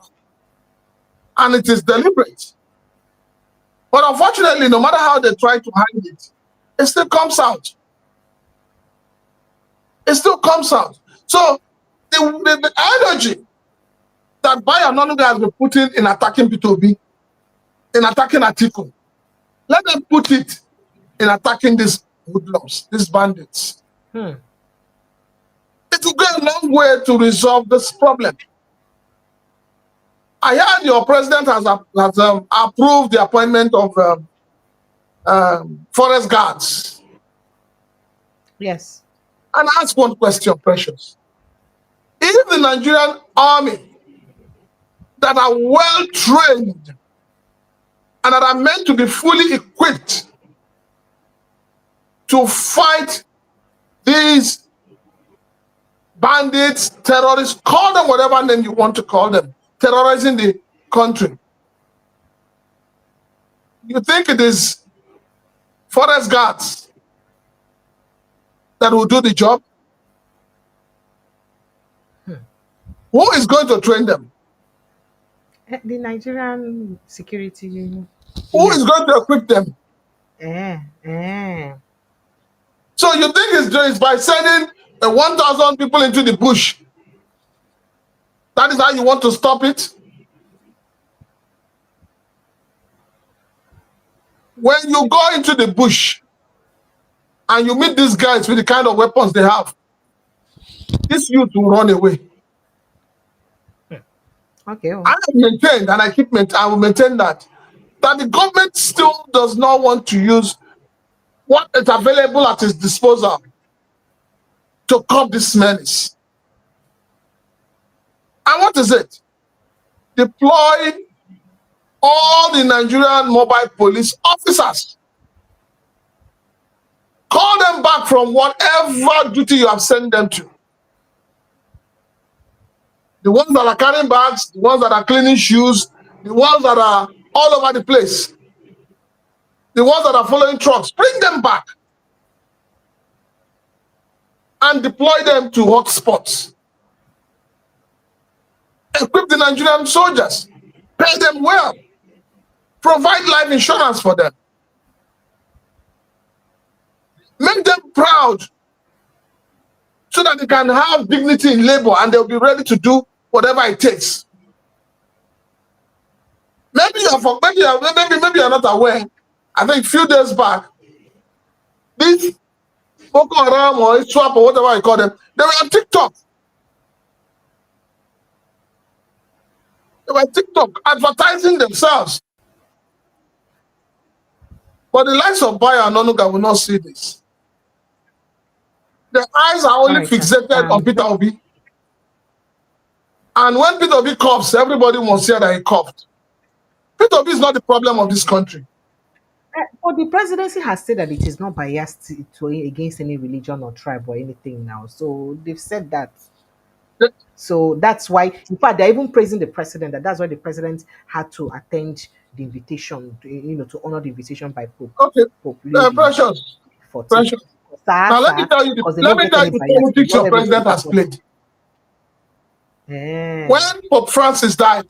And it is deliberate. But unfortunately, no matter how they try to hide it, it still comes out. It still comes out. So the energy that Bayo Onanuga has been putting in attacking Peter Obi, in attacking Atiku, let them put it in attacking these hoodlums, these bandits. Hmm. It will go a long way to resolve this problem. I heard your president has approved the appointment of forest guards. Yes. And ask one question, Precious. If the Nigerian army that are well trained and that are meant to be fully equipped to fight these bandits, terrorists, call them whatever name you want to call them, terrorizing the country, you think it is forest guards that will do the job? Who is going to train them? The Nigerian security. Who is going to equip them? So you think it's by sending 1,000 people into the bush? That is how you want to stop it? When you go into the bush and you meet these guys with the kind of weapons they have, this youth will run away. Okay. I have maintained, and I will maintain that the government still does not want to use what is available at its disposal to curb this menace. And what is it? Deploy all the Nigerian mobile police officers. Call them back from whatever duty you have sent them to. The ones that are carrying bags, the ones that are cleaning shoes, the ones that are all over the place, the ones that are following trucks, bring them back and deploy them to hotspots. Equip the Nigerian soldiers, pay them well, provide life insurance for them, make them proud so that they can have dignity in labor and they'll be ready to do whatever it takes. Maybe you're not aware. I think a few days back, these Boko Haram or Ijaw or whatever I call them, they were on TikTok. They were on TikTok advertising themselves. But the likes of Bayo Onanuga will not see this. Their eyes are only fixated on Peter Obi. And when Peter Obi coughs, everybody wants to hear that he coughed. Peter Obi is not the problem of this country. But the presidency has said that it is not biased against any religion or tribe or anything now. So they've said that. So that's why, in fact, they're even praising the president. That's why the president had to attend the invitation, to honor the invitation by Pope. Okay, Pope Precious. Now let me tell you the politics your president has played. When Pope Francis died,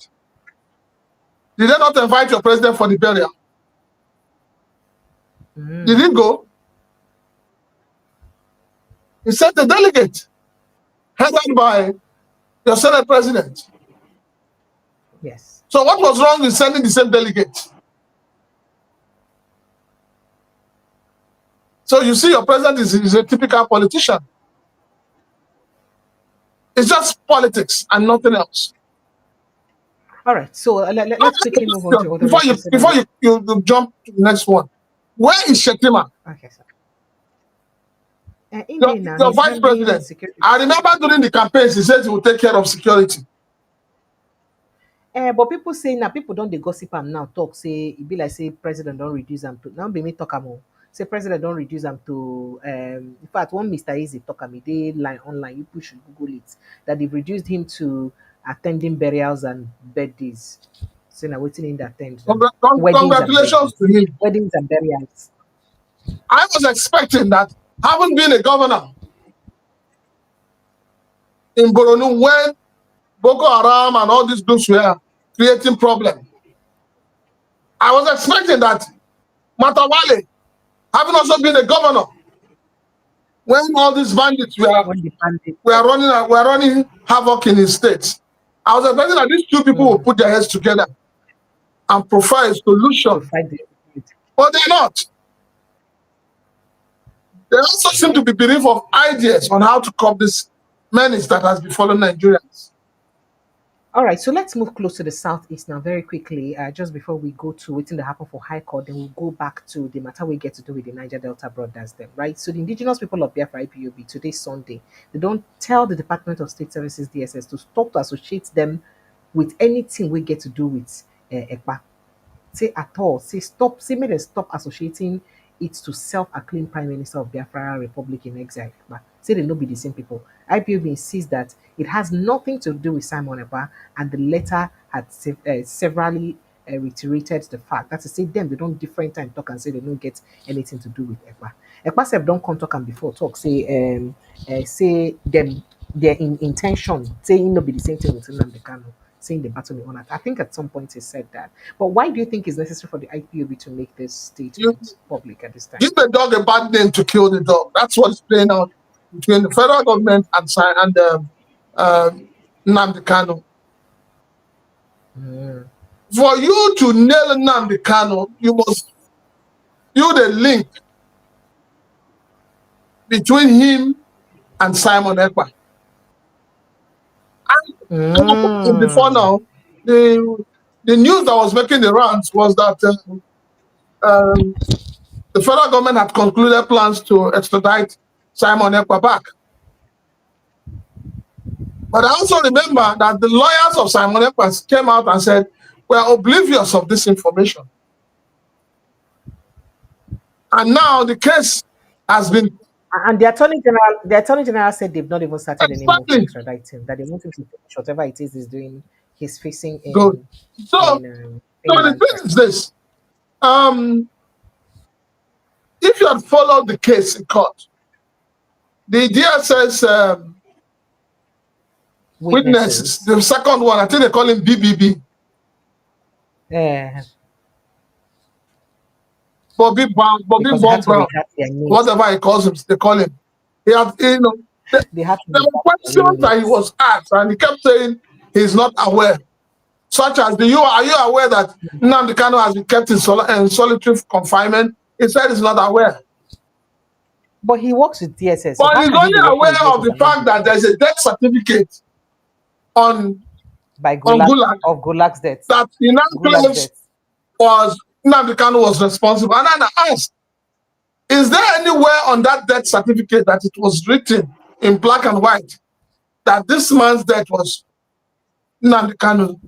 did they not invite your president for the burial? Did he go? He sent a delegate. headed by your Senate president. Yes. So what was wrong with sending the same delegates? So you see, your president is a typical politician. It's just politics and nothing else. All right. So let's quickly move on to other Before issues. you jump to the next one, where is Shetima, Okay, sir. In there now, your he's vice handling president? security. I remember during the campaigns, he said he would take care of security. But people say now, people don't they gossip am now, talk, say, it be like, say, president don't reduce them to, now be me talk am o. Say, president don't reduce them to, in fact, one Mr. Easy talk am, they line online, you push Google it, that they've reduced him to attending burials and birthdays. So now waiting in the attend now. Weddings and Congratulations birthdays. to him. Weddings and burials. I was expecting that, having been a governor in Boronu when Boko Haram and all these groups were creating problems, I was expecting that Matawale, having also been a governor, when all these bandits When the pandemic were running havoc in his state, I was expecting that these two people will put their heads together and provide a to solution. fight the security. But they're not. They also seem to be bereft of ideas on how to curb this menace that has befallen Nigerians. All right, so let's move close to the southeast now very quickly. Just before we go to waiting to happen for High Court, then we'll go back to the matter we get to do with the Niger Delta brothers then, right? So the indigenous people of Biafra IPOB today Sunday, they don't tell the Department of State Services DSS to stop to associate them with anything we get to do with ECPA. Say at all, say stop, say make them stop associating it to self-acclaimed Prime Minister of Biafra Republic in exile. But say they no be the same people. IPOB insists that it has nothing to do with Simon Ekpa, and the letter had severally reiterated the fact. That's to say, them they don't different time talk and say they don't get anything to do with Ekpa. Ekpa self don't come talk and before talk say them their intention saying no be the same thing with Nnamdi Kanu, saying the battle may honor. I think at some point he said that. But why do you think it's necessary for the IPOB to make this statement public at this time? Give the dog a bad name to kill the dog. That's what's playing out between the federal government and Nnamdi Kanu. For you to nail Nnamdi Kanu, you must build a link between him and Simon Ekpa. And before now, the news that was making the rounds was that the federal government had concluded plans to extradite Simon Ekpa back. But I also remember that the lawyers of Simon Ekpa came out and said, we're oblivious of this information. And now the case has been... And the Attorney General said they've not even started any move to extradite him, that they want him to finish whatever it is he's doing, he's facing in... Good. So the thing is this. If you had followed the case in court, the DSS witnesses, the second one, I think they call him BBB. Bobby Brown, whatever he calls him, they call him. He had, there were questions that he was asked, and he kept saying he's not aware. Such as, are you aware that Nnamdi Kanu has been kept in solitary confinement? He said he's not aware. But he works with DSS. But he's only aware of the fact that there's a death certificate on Gulag, of Gulag's death. That he now claims Nnamdi Kanu was responsible. And then I asked, is there anywhere on that death certificate that it was written in black and white that this man's death was Nnamdi Kanu?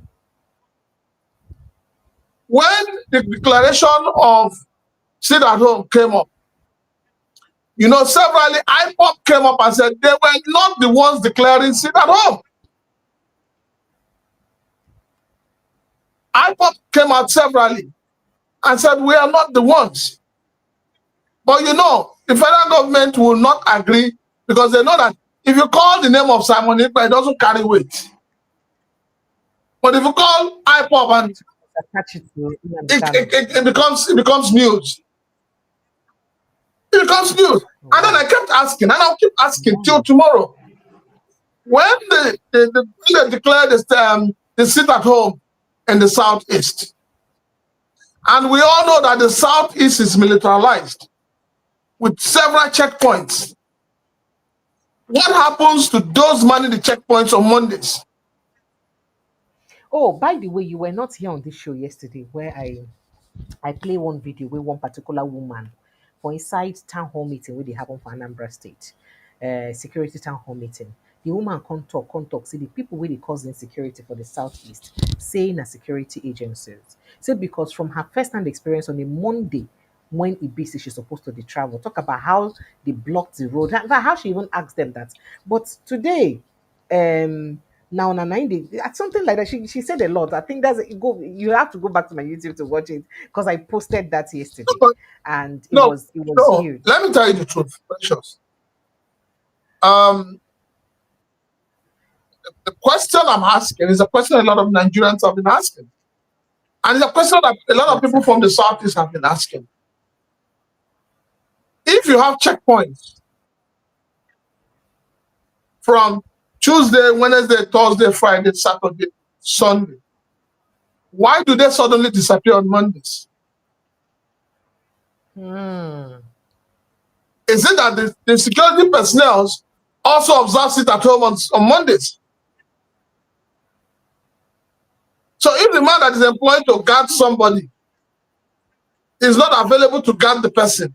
When the declaration of sit at home came up, severally IPOP came up and said they were not the ones declaring sit at home. IPOP came out severally and said we are not the ones. But the federal government will not agree because they know that if you call the name of Simon Ekpa, it doesn't carry weight. But if you call IPOP and it becomes news. It becomes news. And then I kept asking, and I'll keep asking till tomorrow. When they declared the sit at home in the southeast, and we all know that the southeast is militarized with several checkpoints. What happens to those manning the checkpoints on Mondays? Oh, by the way, you were not here on this show yesterday where I play one video where one particular woman for inside town hall meeting where they happen for Anambra State, security town hall meeting. The woman come talk, say the people where they cause insecurity for the southeast, saying as security agencies. Say because from her first hand experience on a Monday when Ibisi she's supposed to be travel, talk about how they blocked the road. In fact, how she even asked them that. But today, now na 90 something like that. She said a lot. I think that's go you have to go back to my YouTube to watch it because I posted that No, yesterday but and it no, was it was no. Let huge. me tell you the truth, precious. Um, the question I'm asking is a question a lot of Nigerians have been asking, and it's a question that a lot of What's people that? from the southeast have been asking. If you have checkpoints from Tuesday, Wednesday, Thursday, Friday, Saturday, Sunday, why do they suddenly disappear on Mondays? Hmm. Is it that the security personnel also observe sit at home on Mondays? So if the man that is employed to guard somebody is not available to guard the person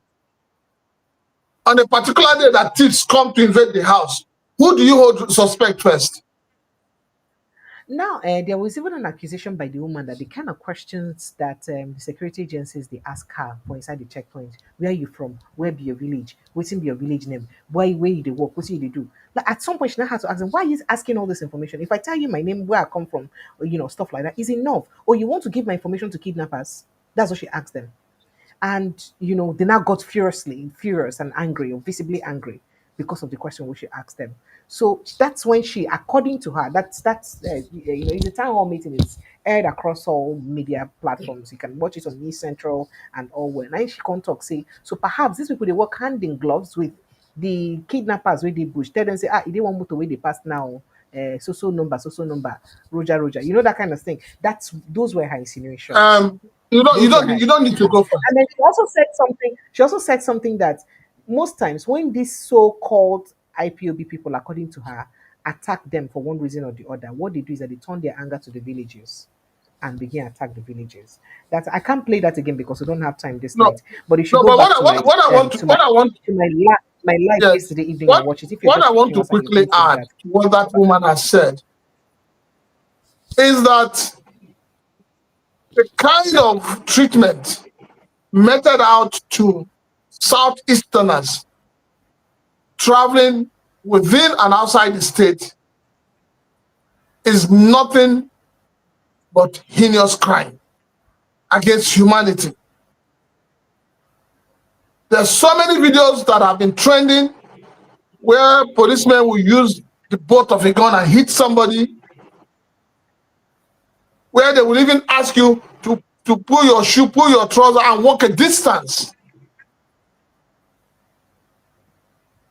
on a particular day that thieves come to invade the house, who do you hold suspect first? Now, there was even an accusation by the woman that the kind of questions that the security agencies they ask her for inside the checkpoint: where are you from? Where be your village? What's in your village name? Where you they work? What you they do? Like at some point, she now had to ask them, why is asking all this information? If I tell you my name, where I come from, or stuff like that, is enough. Or you want to give my information to kidnappers? That's what she asked them. And they now got furious and angry, or visibly angry, because of the question which she asked them. So that's when she, according to her, it's a town hall meeting is aired across all media platforms. You can watch it on News Central and all. When and she can talk, say, so perhaps these people they work hand in gloves with the kidnappers where they bush. Tell them say, ah, they want motor where they pass now. So number, Roger. You know that kind of thing. Those were her insinuations. Um, you don't you Those were don't her you don't need to insinuations. go first. And then she also said something. She also said something that most times when these so-called IPOB people, according to her, attack them for one reason or the other, what they do is that they turn their anger to the villages and begin attack the villages. That I can't play that again because we don't have time this No, night. But you should no. go But back to my what I want to to my what I want to my live yes yesterday evening and what watch it. If you're what I just want watching to us and you're quickly going to add that, to what that woman has said is that the kind of treatment meted out to southeasterners traveling within and outside the state is nothing but heinous crime against humanity. There's so many videos that have been trending where policemen will use the butt of a gun and hit somebody, where they will even ask you to pull your shoe, pull your trouser, and walk a distance.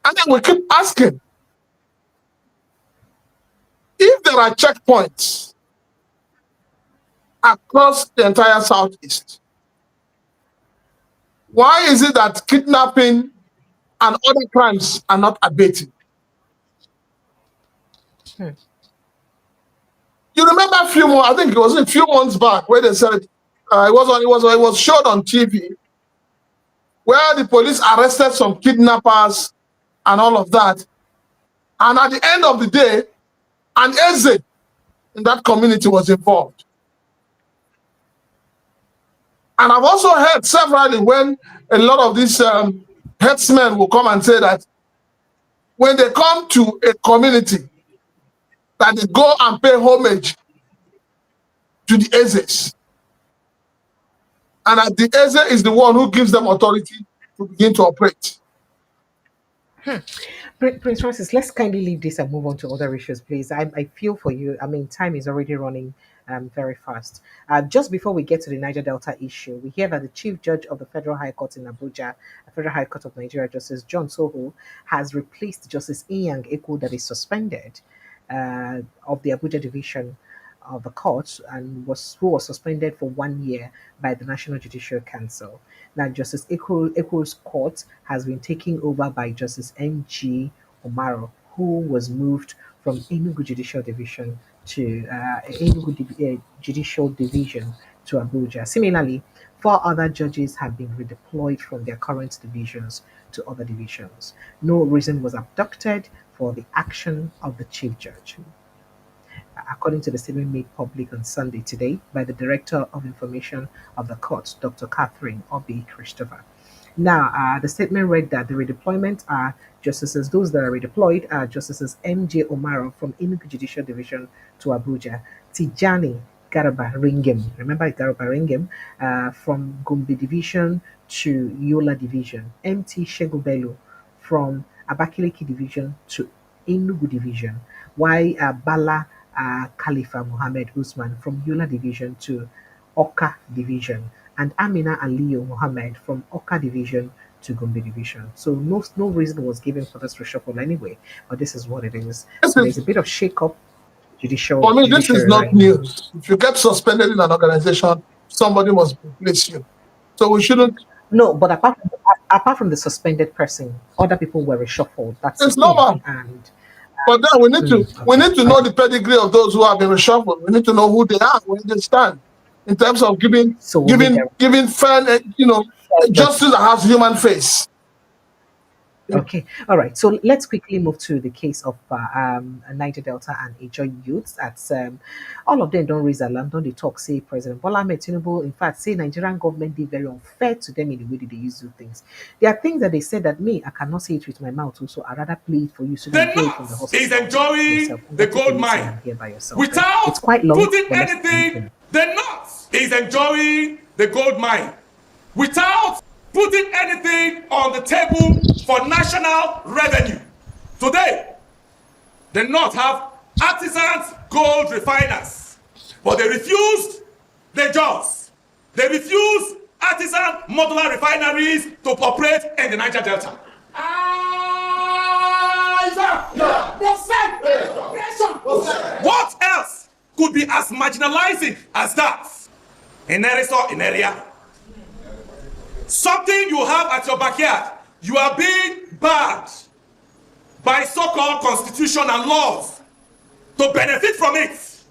And then we keep asking if there are checkpoints across the entire Southeast, why is it that kidnapping and other crimes are not abating? hmm, You remember a few months, I think it was a few months back, where they said it was showed on TV where the police arrested some kidnappers and all of that. And at the end of the day, an Eze in that community was involved. And I've also heard severally when a lot of these headsmen will come and say that when they come to a community, that they go and pay homage to the Ezes, and that the Eze is the one who gives them authority to begin to operate. Prince Francis, let's kindly leave this and move on to other issues, please. I feel for you. I mean, time is already running very fast. Just before we get to the Niger Delta issue, we hear that the Chief Judge of the Federal High Court in Abuja, the Federal High Court of Nigeria, Justice John Soho, has replaced Justice Inyang Eku that is suspended. of the Abuja division of the court and who was suspended for 1 year by the National Judicial Council. Now, Justice Equo's court has been taken over by Justice N.G. Omaro, who was moved from Enugu Judicial Division to Judicial Division to Abuja. Similarly, four other judges have been redeployed from their current divisions to other divisions. No reason was abducted for the action of the chief judge, according to the statement made public on Sunday today by the Director of Information of the court, Dr. Catherine Obi Christopher. Now, the statement read that the redeployment are justices, those that are redeployed are Justices M.J. Omaro from Enugu Judicial Division to Abuja, Tijani Garba Ringem, remember Garba Ringem, from Gombe Division to Yola Division, M.T. Shegubelu from Abakiliki Division to Enugu Division, while Bala Khalifa Mohammed Usman from Yola Division to Oka Division, and Amina Aliyu Mohammed from Oka Division to Gombe Division. So no reason was given for this reshuffle anyway, but this is what it is. This So is there's a bit of shake-up for me. This is judiciary not right now. news. If you get suspended in an organization, somebody must replace you. So we shouldn't. No, but apart from the suspended person, other people were reshuffled. That's the It's thing. normal. And But then we need to know okay. the pedigree of those who have been reshuffled. We need to know who they are, where they stand, in terms of giving So we'll make fair, justice that has human face. Okay, all right. So let's quickly move to the case of Niger Delta and Ijaw youths. All of them don't raise alarm, don't they talk, say President Bola Ahmed Tinubu, in fact, say Nigerian government did very unfair to them in the way that they used to do things. There are things that they said that me, I cannot say it with my mouth also. I rather play it for you so that you hear it from the hospital. He's enjoying yourself. the gold mine Here by yourself. without It's quite long, putting but let's anything. The North is enjoying the gold mine without putting anything on the table for national revenue. Today, the North have artisans, gold refiners, but they refused the jobs. They refused artisan modular refineries to operate in the Niger Delta. What else could be as marginalizing as that? In area. Something you have at your backyard, you are being banned by so-called constitution and laws to benefit from it.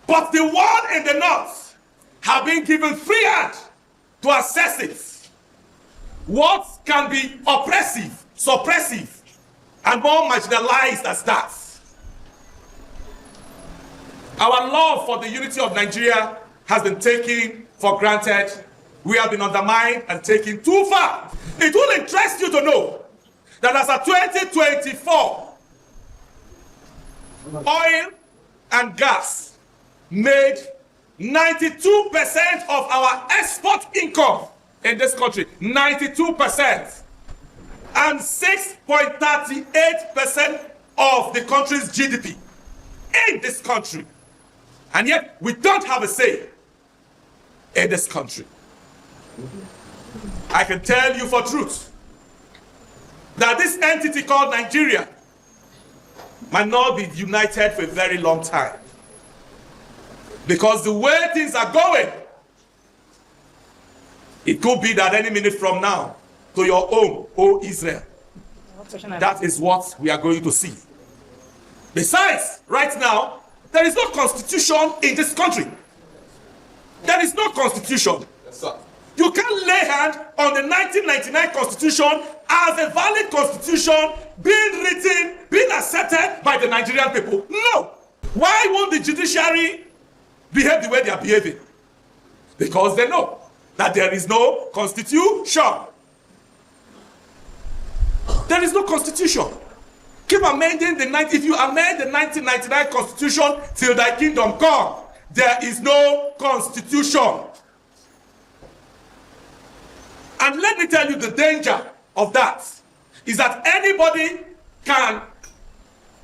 But the one in the North have been given free hand to access it. What can be oppressive, suppressive, and more marginalized as that? Our love for the unity of Nigeria has been taken for granted. We have been undermined and taken too far. It will interest you to know that as of 2024, oil and gas made 92% of our export income in this country. 92%. And 6.38% of the country's GDP in this country. And yet we don't have a say in this country. I can tell you for truth that this entity called Nigeria might not be united for a very long time. Because the way things are going, it could be that any minute from now, to your home, O Israel, that is what we are going to see. Besides, right now, there is no constitution in this country. There is no constitution. Yes, sir. You can't lay hand on the 1999 constitution as a valid constitution being written, being accepted by the Nigerian people. No. Why won't the judiciary behave the way they are behaving? Because they know that there is no constitution. There is no constitution. Keep amending if you amend the 1999 constitution till thy kingdom come, there is no constitution. And let me tell you the danger of that is that anybody can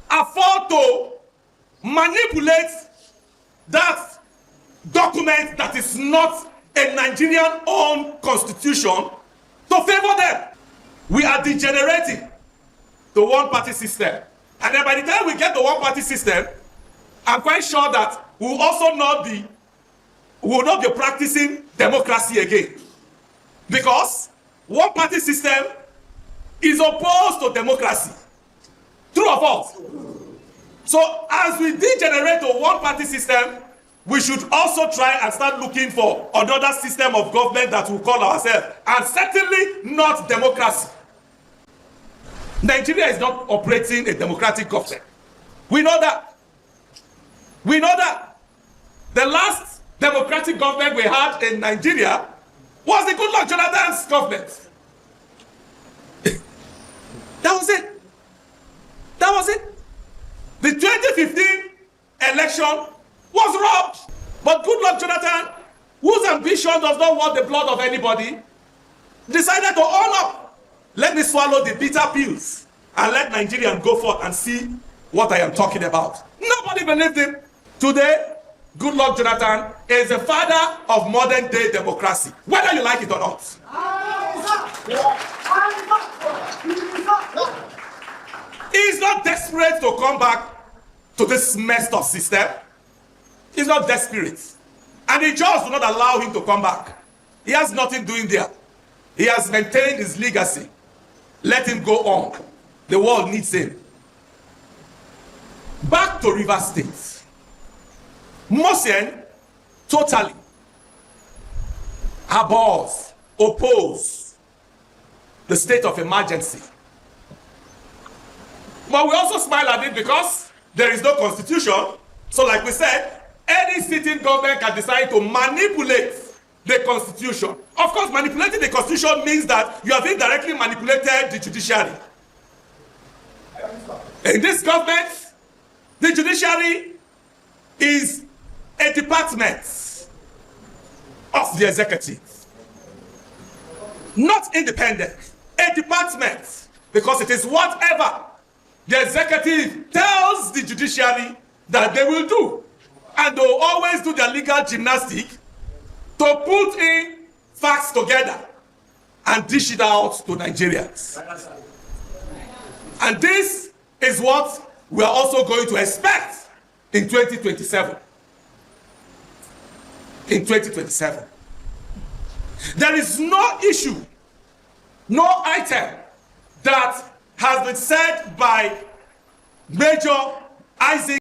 afford to manipulate that document that is not a Nigerian-owned constitution to favor them. We are degenerating to one-party system. And then by the time we get the one-party system, I'm quite sure that we will also we will not be practicing democracy again. Because one-party system is opposed to democracy. True or false? So as we degenerate to one-party system, we should also try and start looking for another system of government that we call ourselves, and certainly not democracy. Nigeria is not operating a democratic government. We know that. We know that. The last democratic government we had in Nigeria was the Goodluck Jonathan's government. That was it. That was it. The 2015 election was robbed. But Goodluck Jonathan, whose ambition does not want the blood of anybody, decided to own up. Let me swallow the bitter pills and let Nigerians go forth and see what I am talking about. Nobody believed him. Today, Goodluck Jonathan is the father of modern day democracy, whether you like it or not. He's not desperate to come back to this messed up system. He's not desperate. And the judge will not allow him to come back. He has nothing doing there. He has maintained his legacy. Let him go on. The world needs him. Back to Rivers State. Mosien totally abhors, oppose the state of emergency. But we also smile at it because there is no constitution. So like we said, any sitting government can decide to manipulate the constitution. Of course, manipulating the constitution means that you have indirectly manipulated the judiciary. In this government, the judiciary is a department of the executive. Not independent, a department, because it is whatever the executive tells the judiciary that they will do. And they will always do their legal gymnastic to put in facts together and dish it out to Nigerians. And this is what we are also going to expect in 2027. In 2027. There is no issue, no item that has been said by Major Isaac.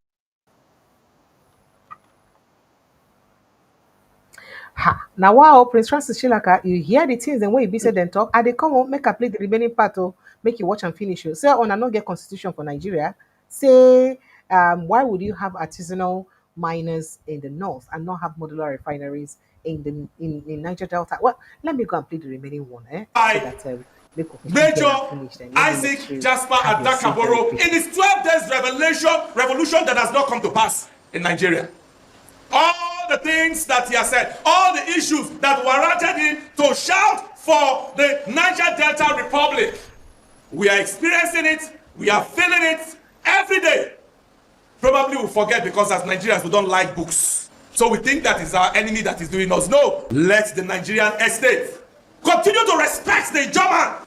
Ha. Now, wow, Prince Francis Shilaka, you hear the things and when you be said and talk, and they come home, make a play the remaining part, or make you watch and finish you. Say, on a not get constitution for Nigeria. Say, why would you have artisanal miners in the north and not have modular refineries in in Niger Delta? Well, let me go and play the remaining one, so that Major Isaac Jasper Adakaboro in his 12 days revolution that has not come to pass in Nigeria. All the things that he has said, all the issues that warranted him to shout for the Niger Delta Republic, we are experiencing it, we are feeling it every day. Probably we'll forget because as Nigerians we don't like books. So we think that is our enemy that is doing us. No, let the Nigerian estate continue to respect the German.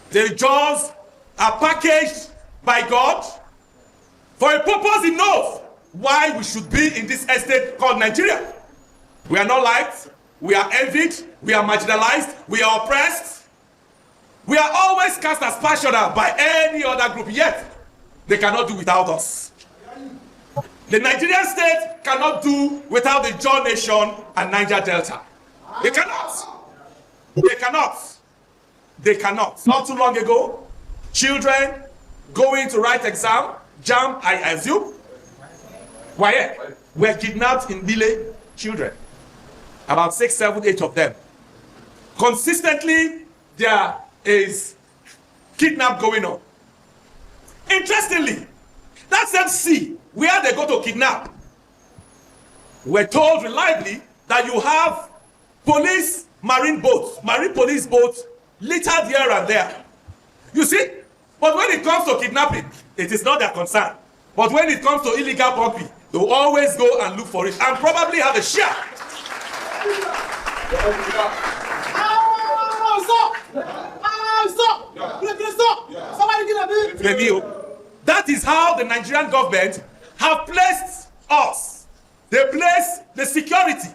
The Jaws are packaged by God for a purpose he knows why we should be in this estate called Nigeria. We are not liked, we are envied, we are marginalized, we are oppressed. We are always cast as passionate by any other group, yet they cannot do without us. The Nigerian state cannot do without the Jaw Nation and Niger Delta. They cannot. They cannot. They cannot. Not too long ago, children going to write exam, JAM, I assume, were kidnapped in Bile, children. About 6, 7, 8 of them. Consistently, there is kidnap going on. Interestingly, that same sea where they go to kidnap, we're told reliably that you have police marine boats, marine police boats littered here and there. You see? But when it comes to kidnapping, it is not their concern. But when it comes to illegal pumping, they will always go and look for it and probably have a share. Stop! Somebody get a bit. That is how the Nigerian government have placed us. They place the security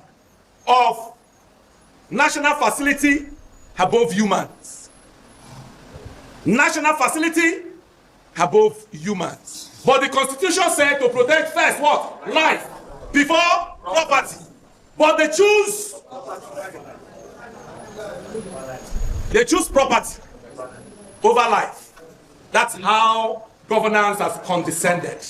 of national facility above humans. National facility above humans. But the Constitution said to protect first what? Life before property. But they choose property over life. That's how governance has condescended.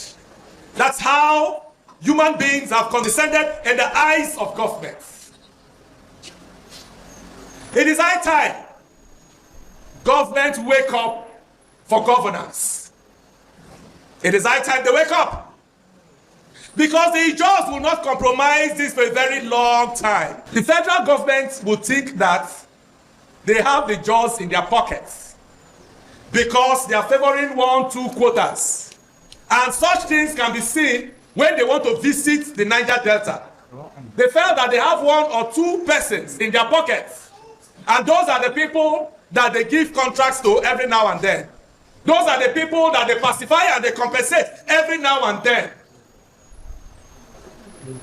That's how human beings have condescended in the eyes of government. It is high time government wake up for governance. It is high time they wake up. Because the Ijaws will not compromise this for a very long time. The federal government will think that they have the jaws in their pockets because they are favoring 1-2 quotas. And such things can be seen when they want to visit the Niger Delta. They felt that they have 1 or 2 persons in their pockets. And those are the people that they give contracts to every now and then. Those are the people that they pacify and they compensate every now and then.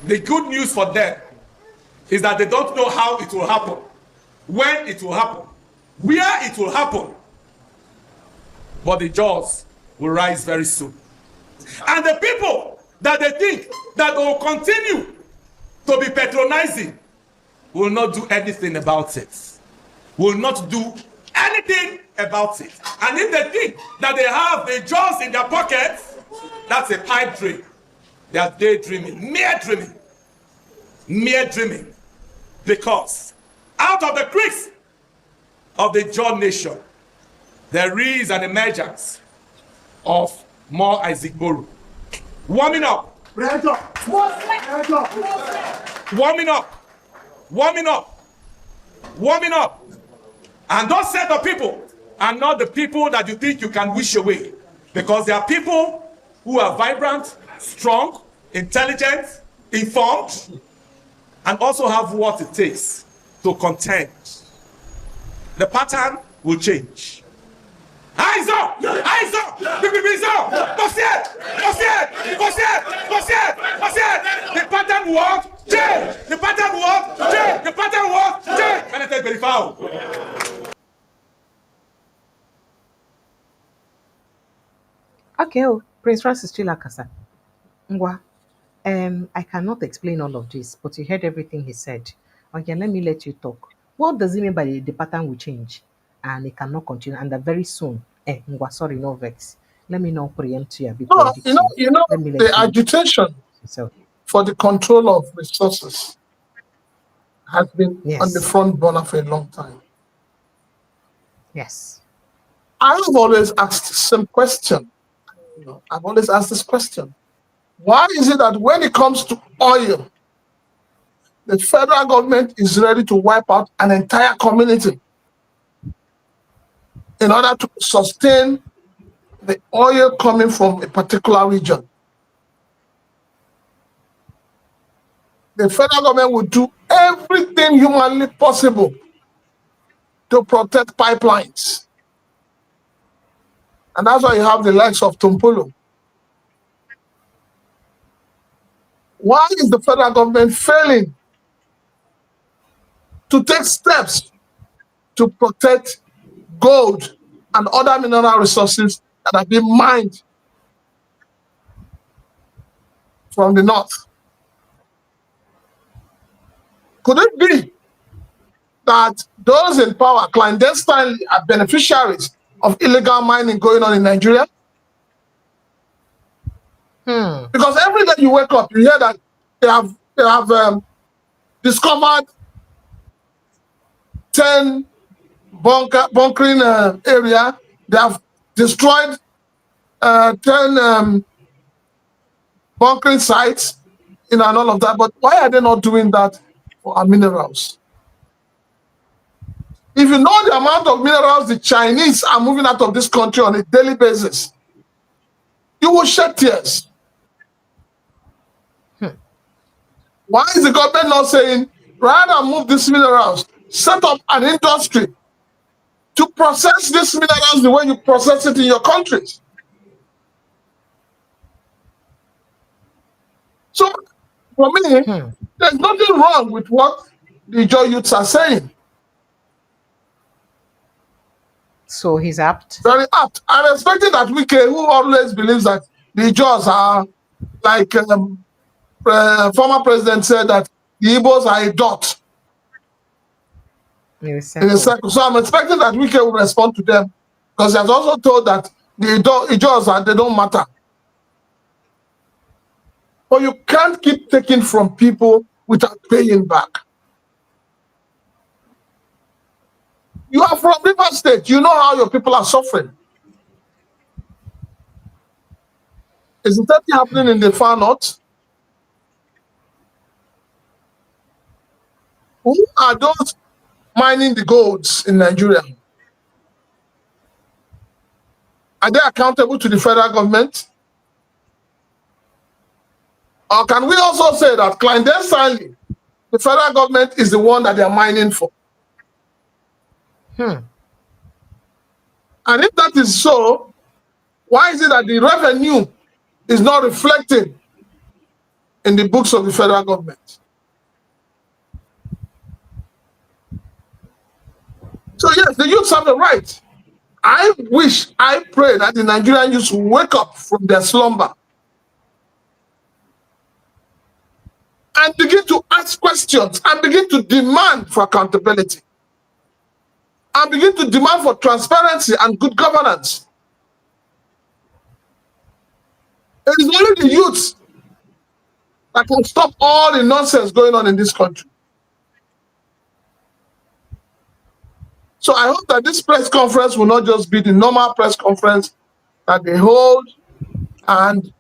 The good news for them is that they don't know how it will happen, when it will happen, where it will happen. But the jaws will rise very soon. And the people that they think that will continue to be patronizing will not do anything about it. Will not do anything about it. And if they think that they have the jaws in their pockets, that's a pipe dream. They are daydreaming, mere dreaming. Mere dreaming. Because out of the creeks of the Jaw nation, there is an emergence of more Isaac Boru. Warming up. Warming up. Warming up. Warming up. And those set of people are not the people that you think you can wish away. Because they are people who are vibrant, strong, intelligent, informed, and also have what it takes to contend. The pattern will change. Eyes up! Eyes up! The pattern will change! The pattern will change! The pattern will change! Penetrate very foul. Okay, Prince Francis Chilakasa. Ngwa. I cannot explain all of this, but you heard everything he said. Okay, let me let you talk. What does it mean by the pattern will change and it cannot continue and that very soon? Ngwa, sorry, no vex. Let me not preempt you before No, I dictate you. Let me let the you agitation so for the control of resources has been on the yes. front burner for a long time. Yes. I've always asked the same question. I've always asked this question. Why is it that when it comes to oil, the federal government is ready to wipe out an entire community in order to sustain the oil coming from a particular region? The federal government will do everything humanly possible to protect pipelines. And that's why you have the likes of Tumpulu. Why is the federal government failing to take steps to protect gold and other mineral resources that have been mined from the north? Could it be that those in power clandestinely are beneficiaries of illegal mining going on in Nigeria? Because every day you wake up, you hear that they have discovered 10 bunkering area. They have destroyed 10 bunkering sites, and all of that. But why are they not doing that for our minerals? If you know the amount of minerals the Chinese are moving out of this country on a daily basis, you will shed tears. Why is the government not saying, rather than move these minerals, set up an industry to process these minerals the way you process it in your countries? So for me, Hmm. there's nothing wrong with what the Ijaw youths are saying. So he's apt. Very apt. I'm expecting that Wike, who always believes that the Ijaws are like former president said that the Igbos are a dot In a in a circle. circle. So I'm expecting that Wike will respond to them because he has also told that the Ijaws are they don't matter. But you can't keep taking from people without paying back. You are from River State. You know how your people are suffering. Is that happening in the far north? Who are those mining the golds in Nigeria? Are they accountable to the federal government? Or can we also say that clandestinely, the federal government is the one that they are mining for? Hmm. And if that is so, why is it that the revenue is not reflected in the books of the federal government? So yes, the youths have the right. I pray that the Nigerian youths wake up from their slumber and begin to ask questions and begin to demand for accountability and begin to demand for transparency and good governance. It is only the youths that can stop all the nonsense going on in this country. So I hope that this press conference will not just be the normal press conference that they hold and,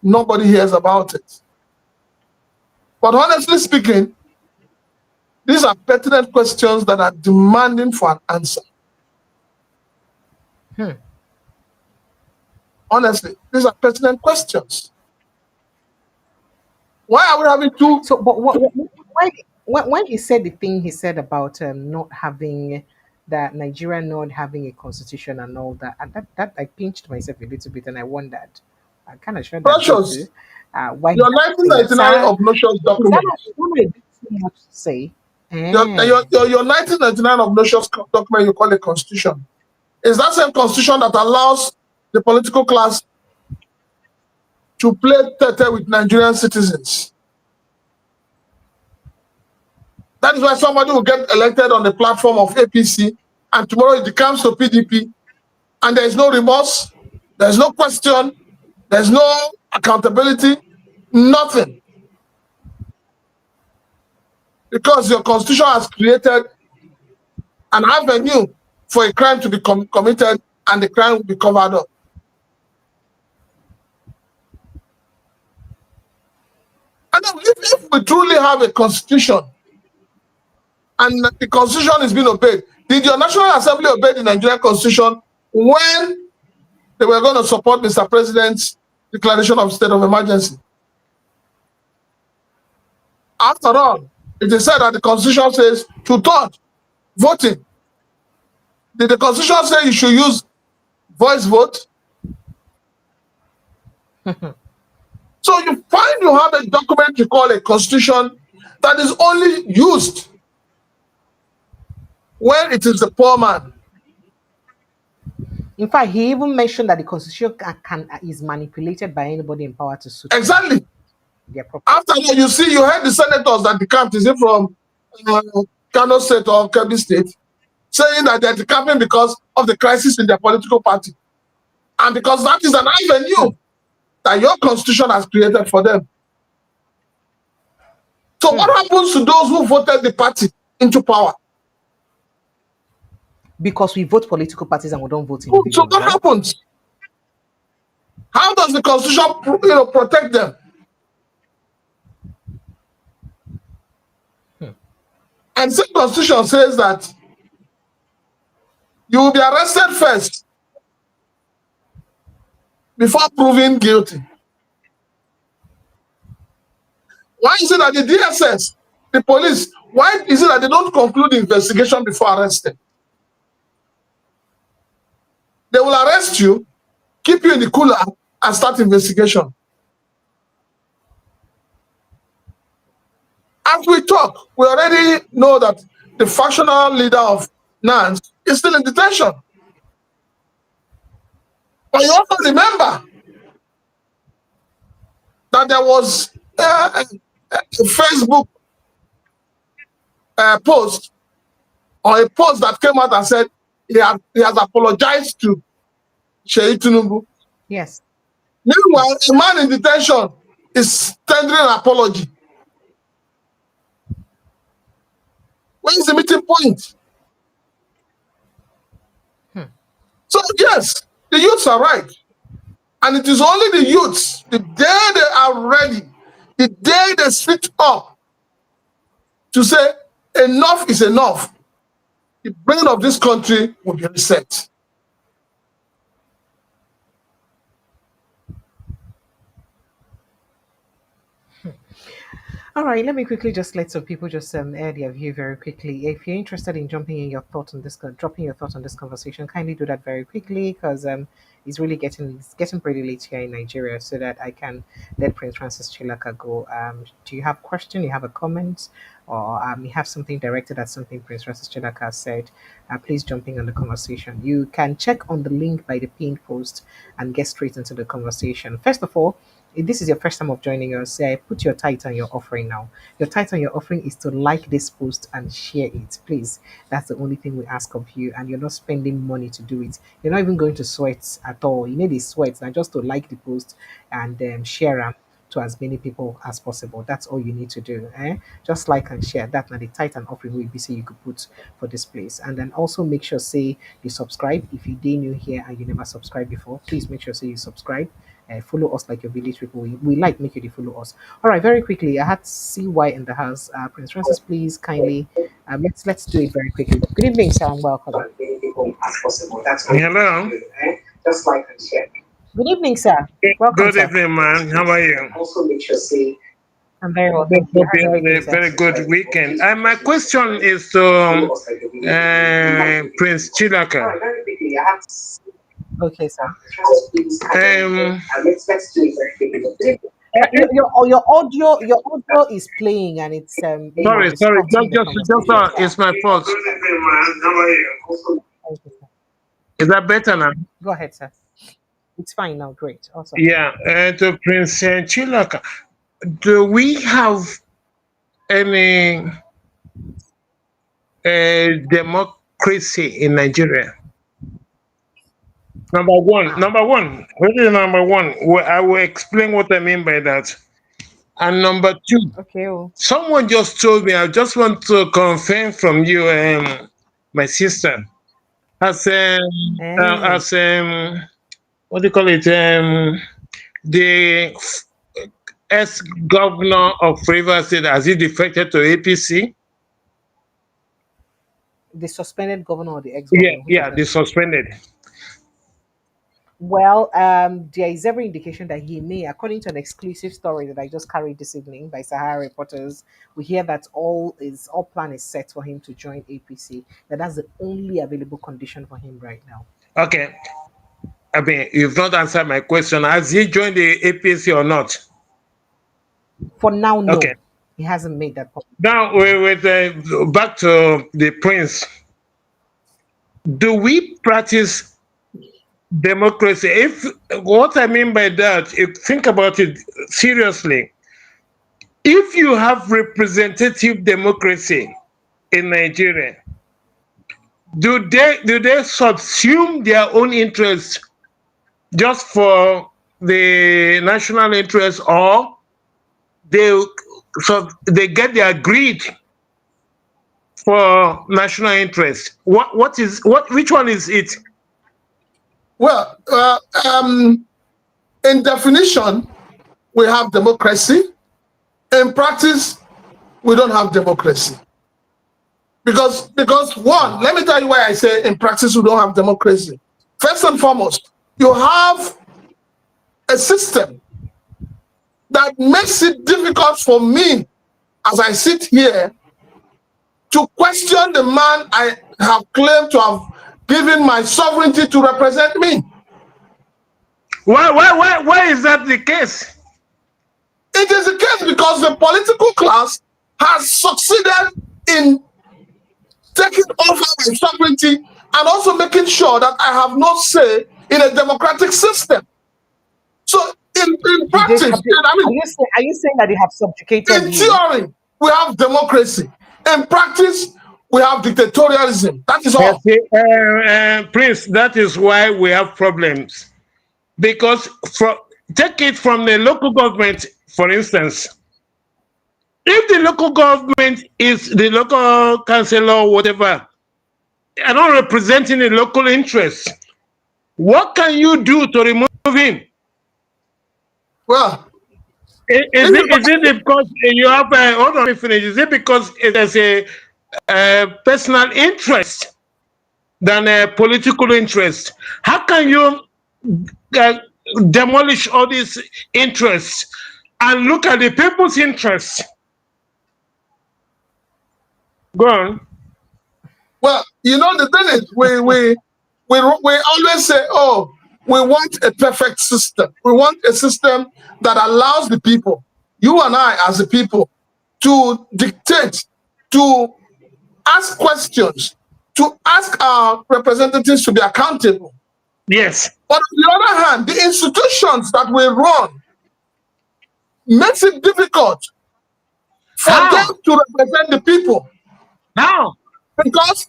nobody hears about it. But honestly speaking, these are pertinent questions that are demanding for an answer. Hmm. Honestly, these are pertinent questions. Why are we having two? So, but when he said the thing he said about not having that Nigeria not having a constitution and all that, and that I pinched myself a little bit and I wondered, I kind of shared that joke too. Precious, Why he your had to say that? 1999 Sir, obnoxious is that document, not a bit too much to say? your, Eh. your, your, your 1999 obnoxious document you call a constitution, is that same constitution that allows the political class to play tete with Nigerian citizens. That is why somebody will get elected on the platform of APC and tomorrow it comes to PDP and there is no remorse, there's no question, there's no accountability, nothing. Because your constitution has created an avenue for a crime to be committed and the crime will be covered up. And then if we truly have a constitution and the constitution is being obeyed, did your National Assembly obey the Nigerian constitution when they were going to support Mr. President's declaration of state of emergency? After all, it is said that the constitution says two-thirds voting. Did the constitution say you should use voice vote? So you find you have a document you call a constitution that is only used when it is the poor man. In fact, he even mentioned that the constitution is manipulated by anybody in power to suit Exactly. their purpose. After that, you heard the senators that decamped, is it from Kano State or Kebbi State, saying that they're decamping because of the crisis in their political party. And because that is an avenue that your constitution has created for them. So what happens to those who voted the party into power? Because we vote political parties and we don't vote So individuals, what right? happens? How does the constitution protect them? And the constitution says that you will be arrested first before proving guilty. Why is it that the DSS, the police, why is it that they don't conclude the investigation before arresting? They will arrest you, keep you in the cooler, and start investigation. As we talk, we already know that the factional leader of NANS is still in detention. But you also remember that there was a Facebook post or a post that came out and said he has apologized to Sheyi Tinubu. Yes. Meanwhile, Yes. a man in detention is tendering an apology. Where is the meeting point? So yes, the youths are right. And it is only the youths, the day they are ready, the day they switch up to say enough is enough, the brain of this country will be reset. All right, let me quickly just let some people just air their view very quickly. If you're interested in jumping in your thoughts on this, dropping your thoughts on this conversation, kindly do that very quickly because it's getting pretty late here in Nigeria, so that I can let Prince Francis Chilaka go. Do you have a question? You have a comment, or you have something directed at something Prince Francis Chilaka said? Please jump in on the conversation. You can check on the link by the pinned post and get straight into the conversation. First of all, if this is your first time of joining us, put your title on your offering now. Your title on your offering is to like this post and share it, please. That's the only thing we ask of you, and you're not spending money to do it. You're not even going to sweat at all. You need the sweat now just to like the post and share them to as many people as possible. That's all you need to do. Just like and share. That now the title and offering will be say you could put for this place. And then also make sure say you subscribe. If you did new here and you never subscribed before, please make sure say you subscribe. Follow us like your village people. We like make you to follow us. All right, very quickly. I had CY in the house. Prince Francis, please kindly let's do it very quickly. Good evening, sir, and welcome. Hello. Just like and share. Good evening, sir. Welcome, Good sir. evening, man. How are you? Also make sure say I'm very well, Hope thank you. you How's had everything, a sir? very good weekend. And my question is to Prince Chilaka. Okay, sir. Let's do it very quickly. Your audio is playing and it's Sorry, disrupting the conversation. it's my fault. Good evening, man. How are you? Thank you, sir. Is that better now? Go ahead, sir. It's fine now. Great. Awesome. Yeah, to Prince Chilaka, do we have any democracy in Nigeria? Number one, really number one. I will explain what I mean by that. And number two, Okay. Oh. someone just told me. I just want to confirm from you, my sister, as Eh. what do you call it? The ex-governor of Rivers State, has he defected to APC? The suspended governor or the Yeah, ex-governor? Which of yeah, they them? suspended. Well, there is every indication that he may, according to an exclusive story that I just carried this evening by Sahara reporters, we hear that all plan is set for him to join APC. That's the only available condition for him right now. Okay. I mean, you've not answered my question. Has he joined the APC or not? For now, Okay. no, he hasn't made that point. Now, back to the prince. Do we practice democracy? If what I mean by that, if think about it seriously, if you have representative democracy in Nigeria, do they subsume their own interests just for the national interest, or they they get their greed for national interest? Which one is it? Well, in definition, we have democracy. In practice, we don't have democracy. Because one, let me tell you why I say in practice we don't have democracy. First and foremost, you have a system that makes it difficult for me as I sit here to question the man I have claimed to have given my sovereignty to represent me. Why is that the case? It is the case because the political class has succeeded in taking over my sovereignty and also making sure that I have no say in a democratic system. So in Did they, practice, are you saying that they have subjugated in you? theory, we have democracy. In practice, we have dictatorialism. That is all. Prince, that is why we have problems. Because take it from the local government, for instance. If the local government is the local councillor, whatever, are not representing the local interests, what can you do to remove him? Well, Is it because you have hold on, let me finish. Is it because there's a personal interest than a political interest? How can you uh, demolish all these interests and look at the people's interests? Go on. well, the thing is, we always say, oh, we want a perfect system. We want a system that allows the people, you and I as the people, to dictate, to ask questions, to ask our representatives to be accountable. Yes. But on the other hand, the institutions that we run makes it difficult for them to represent the people. How? Because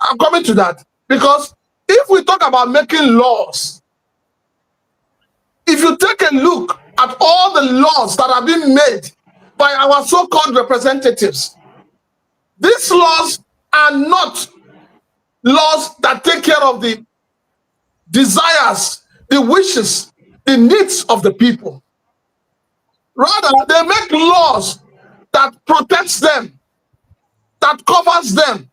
I'm coming to that. Because if we talk about making laws, if you take a look at all the laws that are being made by our so-called representatives, these laws are not laws that take care of the desires, the wishes, the needs of the people. Rather, they make laws that protects them, that covers them,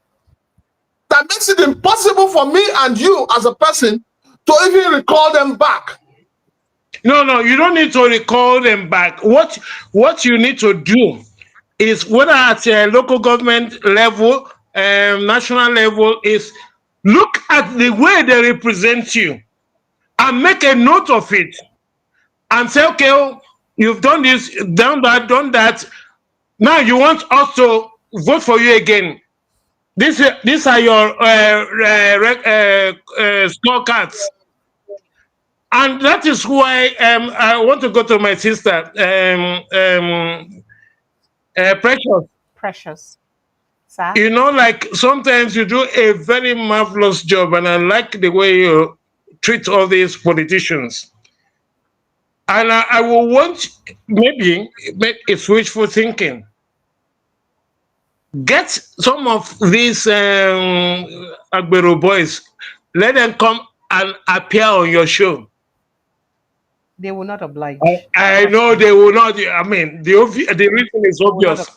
that makes it impossible for me and you as a person to even recall them back. No, you don't need to recall them back. What you need to do is, whether at a local government level, national level, is look at the way they represent you and make a note of it and say, okay, oh, you've done this, done that. Now you want us to vote for you again. These are your scorecards. And that is why I want to go to my sister, Precious. Precious. Sir? Like sometimes you do a very marvelous job, and I like the way you treat all these politicians. And I will want, maybe it's wishful thinking. Get some of these Agbero boys, let them come and appear on your show. They will not oblige. I know they will not. I mean, the reason is obvious.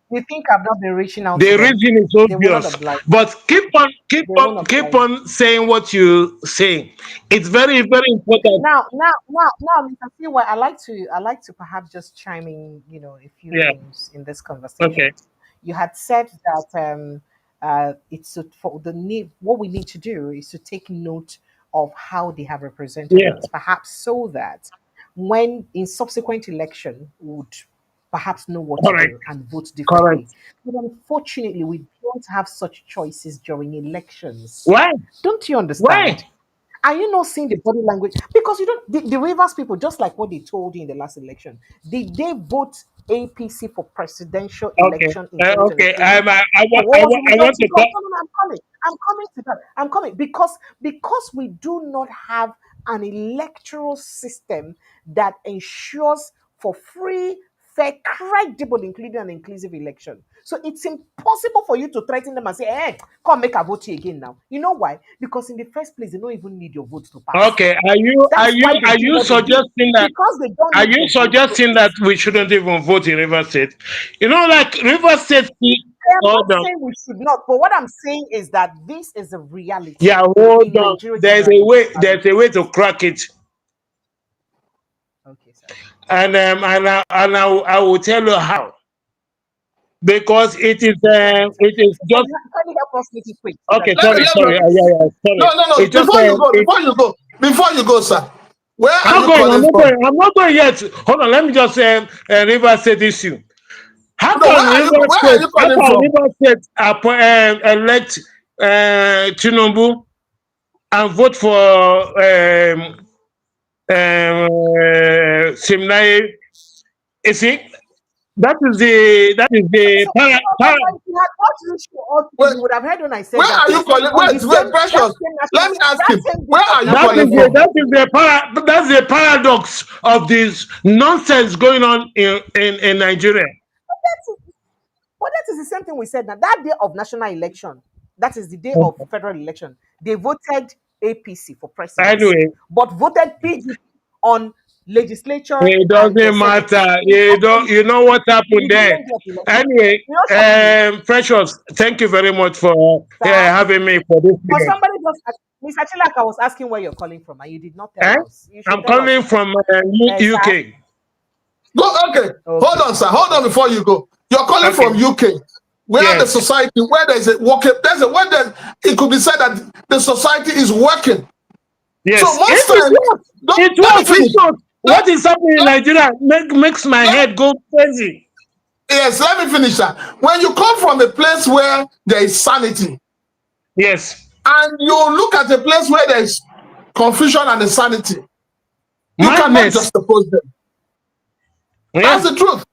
You think I've not been reaching out? The reason is obvious. But keep on saying what you say. It's very, very important. Now, Mr. Siwa, I like to perhaps just chime in, a few things in this conversation. Okay. You had said that it's for the need. What we need to do is to take note of how they have represented us, perhaps so that when in subsequent election we would perhaps know what to do and vote differently. But unfortunately, we don't have such choices during elections. Why? Don't you understand? Why? Are you not seeing the body language? Because you don't. The Rivers people, just like what they told you in the last election, did they vote APC for presidential election in 2023? Okay. I want to talk. I'm coming to that. I'm coming because we do not have an electoral system that ensures for free, fair, credible, including an inclusive election. So it's impossible for you to threaten them and say, hey, come make a vote again now. You know why? Because in the first place, they don't even need your vote to pass. Okay. Are you suggesting that? Are you suggesting that we shouldn't even vote in River State? Like River State. I'm not saying we should not, but what I'm saying is that this is a reality. Yeah, hold on. There's a way to crack it. Okay, sir. And I will tell you how. Because it is just. Can you help us make it quick? Okay, sorry. Sorry. No. Before you go, sir. Where are you calling from? I'm not going yet. Hold on. Let me just River State issue. How No, can where are you calling from? Rivers State elect Tinubu and vote for Simnai? You see, that is the So, if you had watched this show all through, Where, you would have heard when I said where that are you calling? on the Wait, same that Precious. same Let national me ask that him. same day Where of are you national calling from? assembly. that's the paradox of this nonsense going on in Nigeria. But that is the same thing we said now. That day of national election, that is the day of federal election, they voted APC for presidency, Anyway, but voted PDP on legislature it and doesn't senate. matter. On You know what happened the there. same day of election. Anyway, You know something, Precious, thank you very much for sir? having me for this But period. somebody just asked, Miss Achilaka was asking where you're calling from, and you did not tell Eh? us. You should I'm tell calling us, from sir. UK. Go. Okay. Hold Okay, on, sir. Hold on before you go. You're calling Okay. from UK, where the Yes. society, where there's a working, there's a where there, it could be said that the society is working. So Yes. most It times, was. don't, It let was. me finish. It was. Let, What is happening in let, Nigeria makes my let, head go crazy. yes, let me finish that. When you come from a place where there is sanity, Yes. and you look at a place where there is confusion and insanity, you cannot Madness. juxtapose them. That's Yeah. the truth.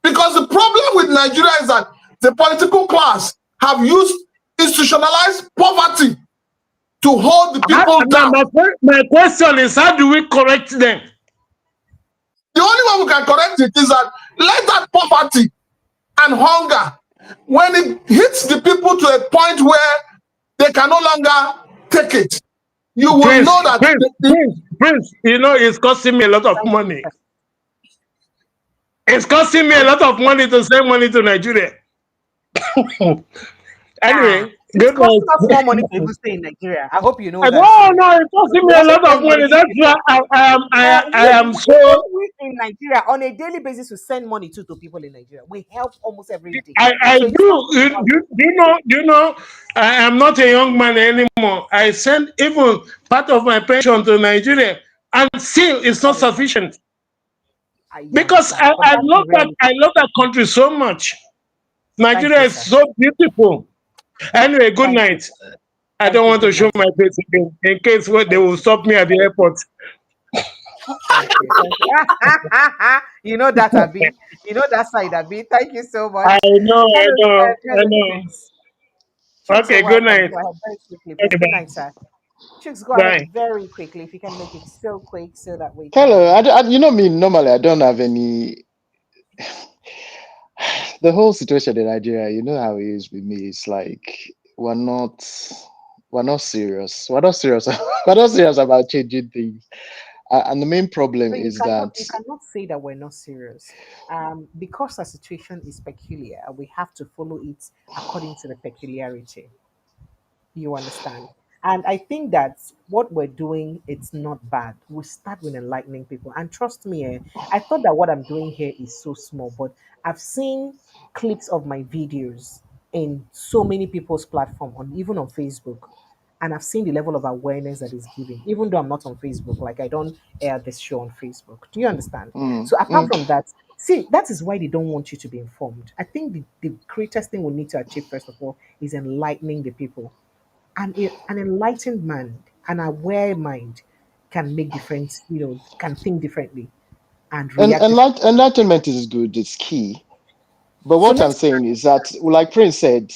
Because the problem with Nigeria is that the political class have used institutionalized poverty to hold the people Now, down. my question is, how do we correct them? The only way we can correct it is that let that poverty and hunger, when it hits the people to a point where they can no longer take it, you will Prince, know that Prince, you know, it's costing me a lot of thank you, money. sir. It's costing me a lot of money to send money to Nigeria. Anyway, It's good costing us more night. money to even stay in Nigeria. I hope you know No, that too. no, it's costing me We a also lot of send money money. to That's why people. I am Even so. we in Nigeria, on a daily basis, we send money to people in Nigeria. We help almost every day. I So it's not do. just about Do you know? I am not a young man anymore. I send even part of my pension to Nigeria, and still it's not that is fine. sufficient I because understand. But that's the reality. I love that country so much. Thank Nigeria you, is sir. so beautiful. Anyway, good Thank you. night. I Thank don't you. want to Good show night, sir. my face again in case they Thank will you. stop me at the airport. Thank you. Thank you. You know that, Abby. You know that side, Abby. Thank you so much. I Hello, know, sir. I Hello, know. Chicks. Chicks, you're Okay, good welcome. night. Go ahead very quickly, please. Okay, Good night, bye. sir. Chicks, go ahead Bye. very quickly. If you can make it so quick so that we Hello, can. you know me, normally I don't have any. The whole situation in Nigeria, you know how it is with me. It's like we're not, we're not serious. We're not serious. We're not serious about changing things. And the main problem No, is that, you cannot say that we're not serious. Because our situation is peculiar, we have to follow it according to the peculiarity. You understand? And I think that what we're doing, it's not bad. We start with enlightening people. And trust me, I thought that what I'm doing here is so small, but I've seen clips of my videos in so many people's platform, on even on Facebook. And I've seen the level of awareness that is giving, even though I'm not on Facebook, like I don't air this show on Facebook. Do you understand? mm, So apart mm, from that, see, that is why they don't want you to be informed. I think the greatest thing we need to achieve, first of all, is enlightening the people. An enlightened mind, an aware mind can make different, can think differently and react differently. enlightenment is good, it's key. But So what I'm let's saying is that, like Prince said,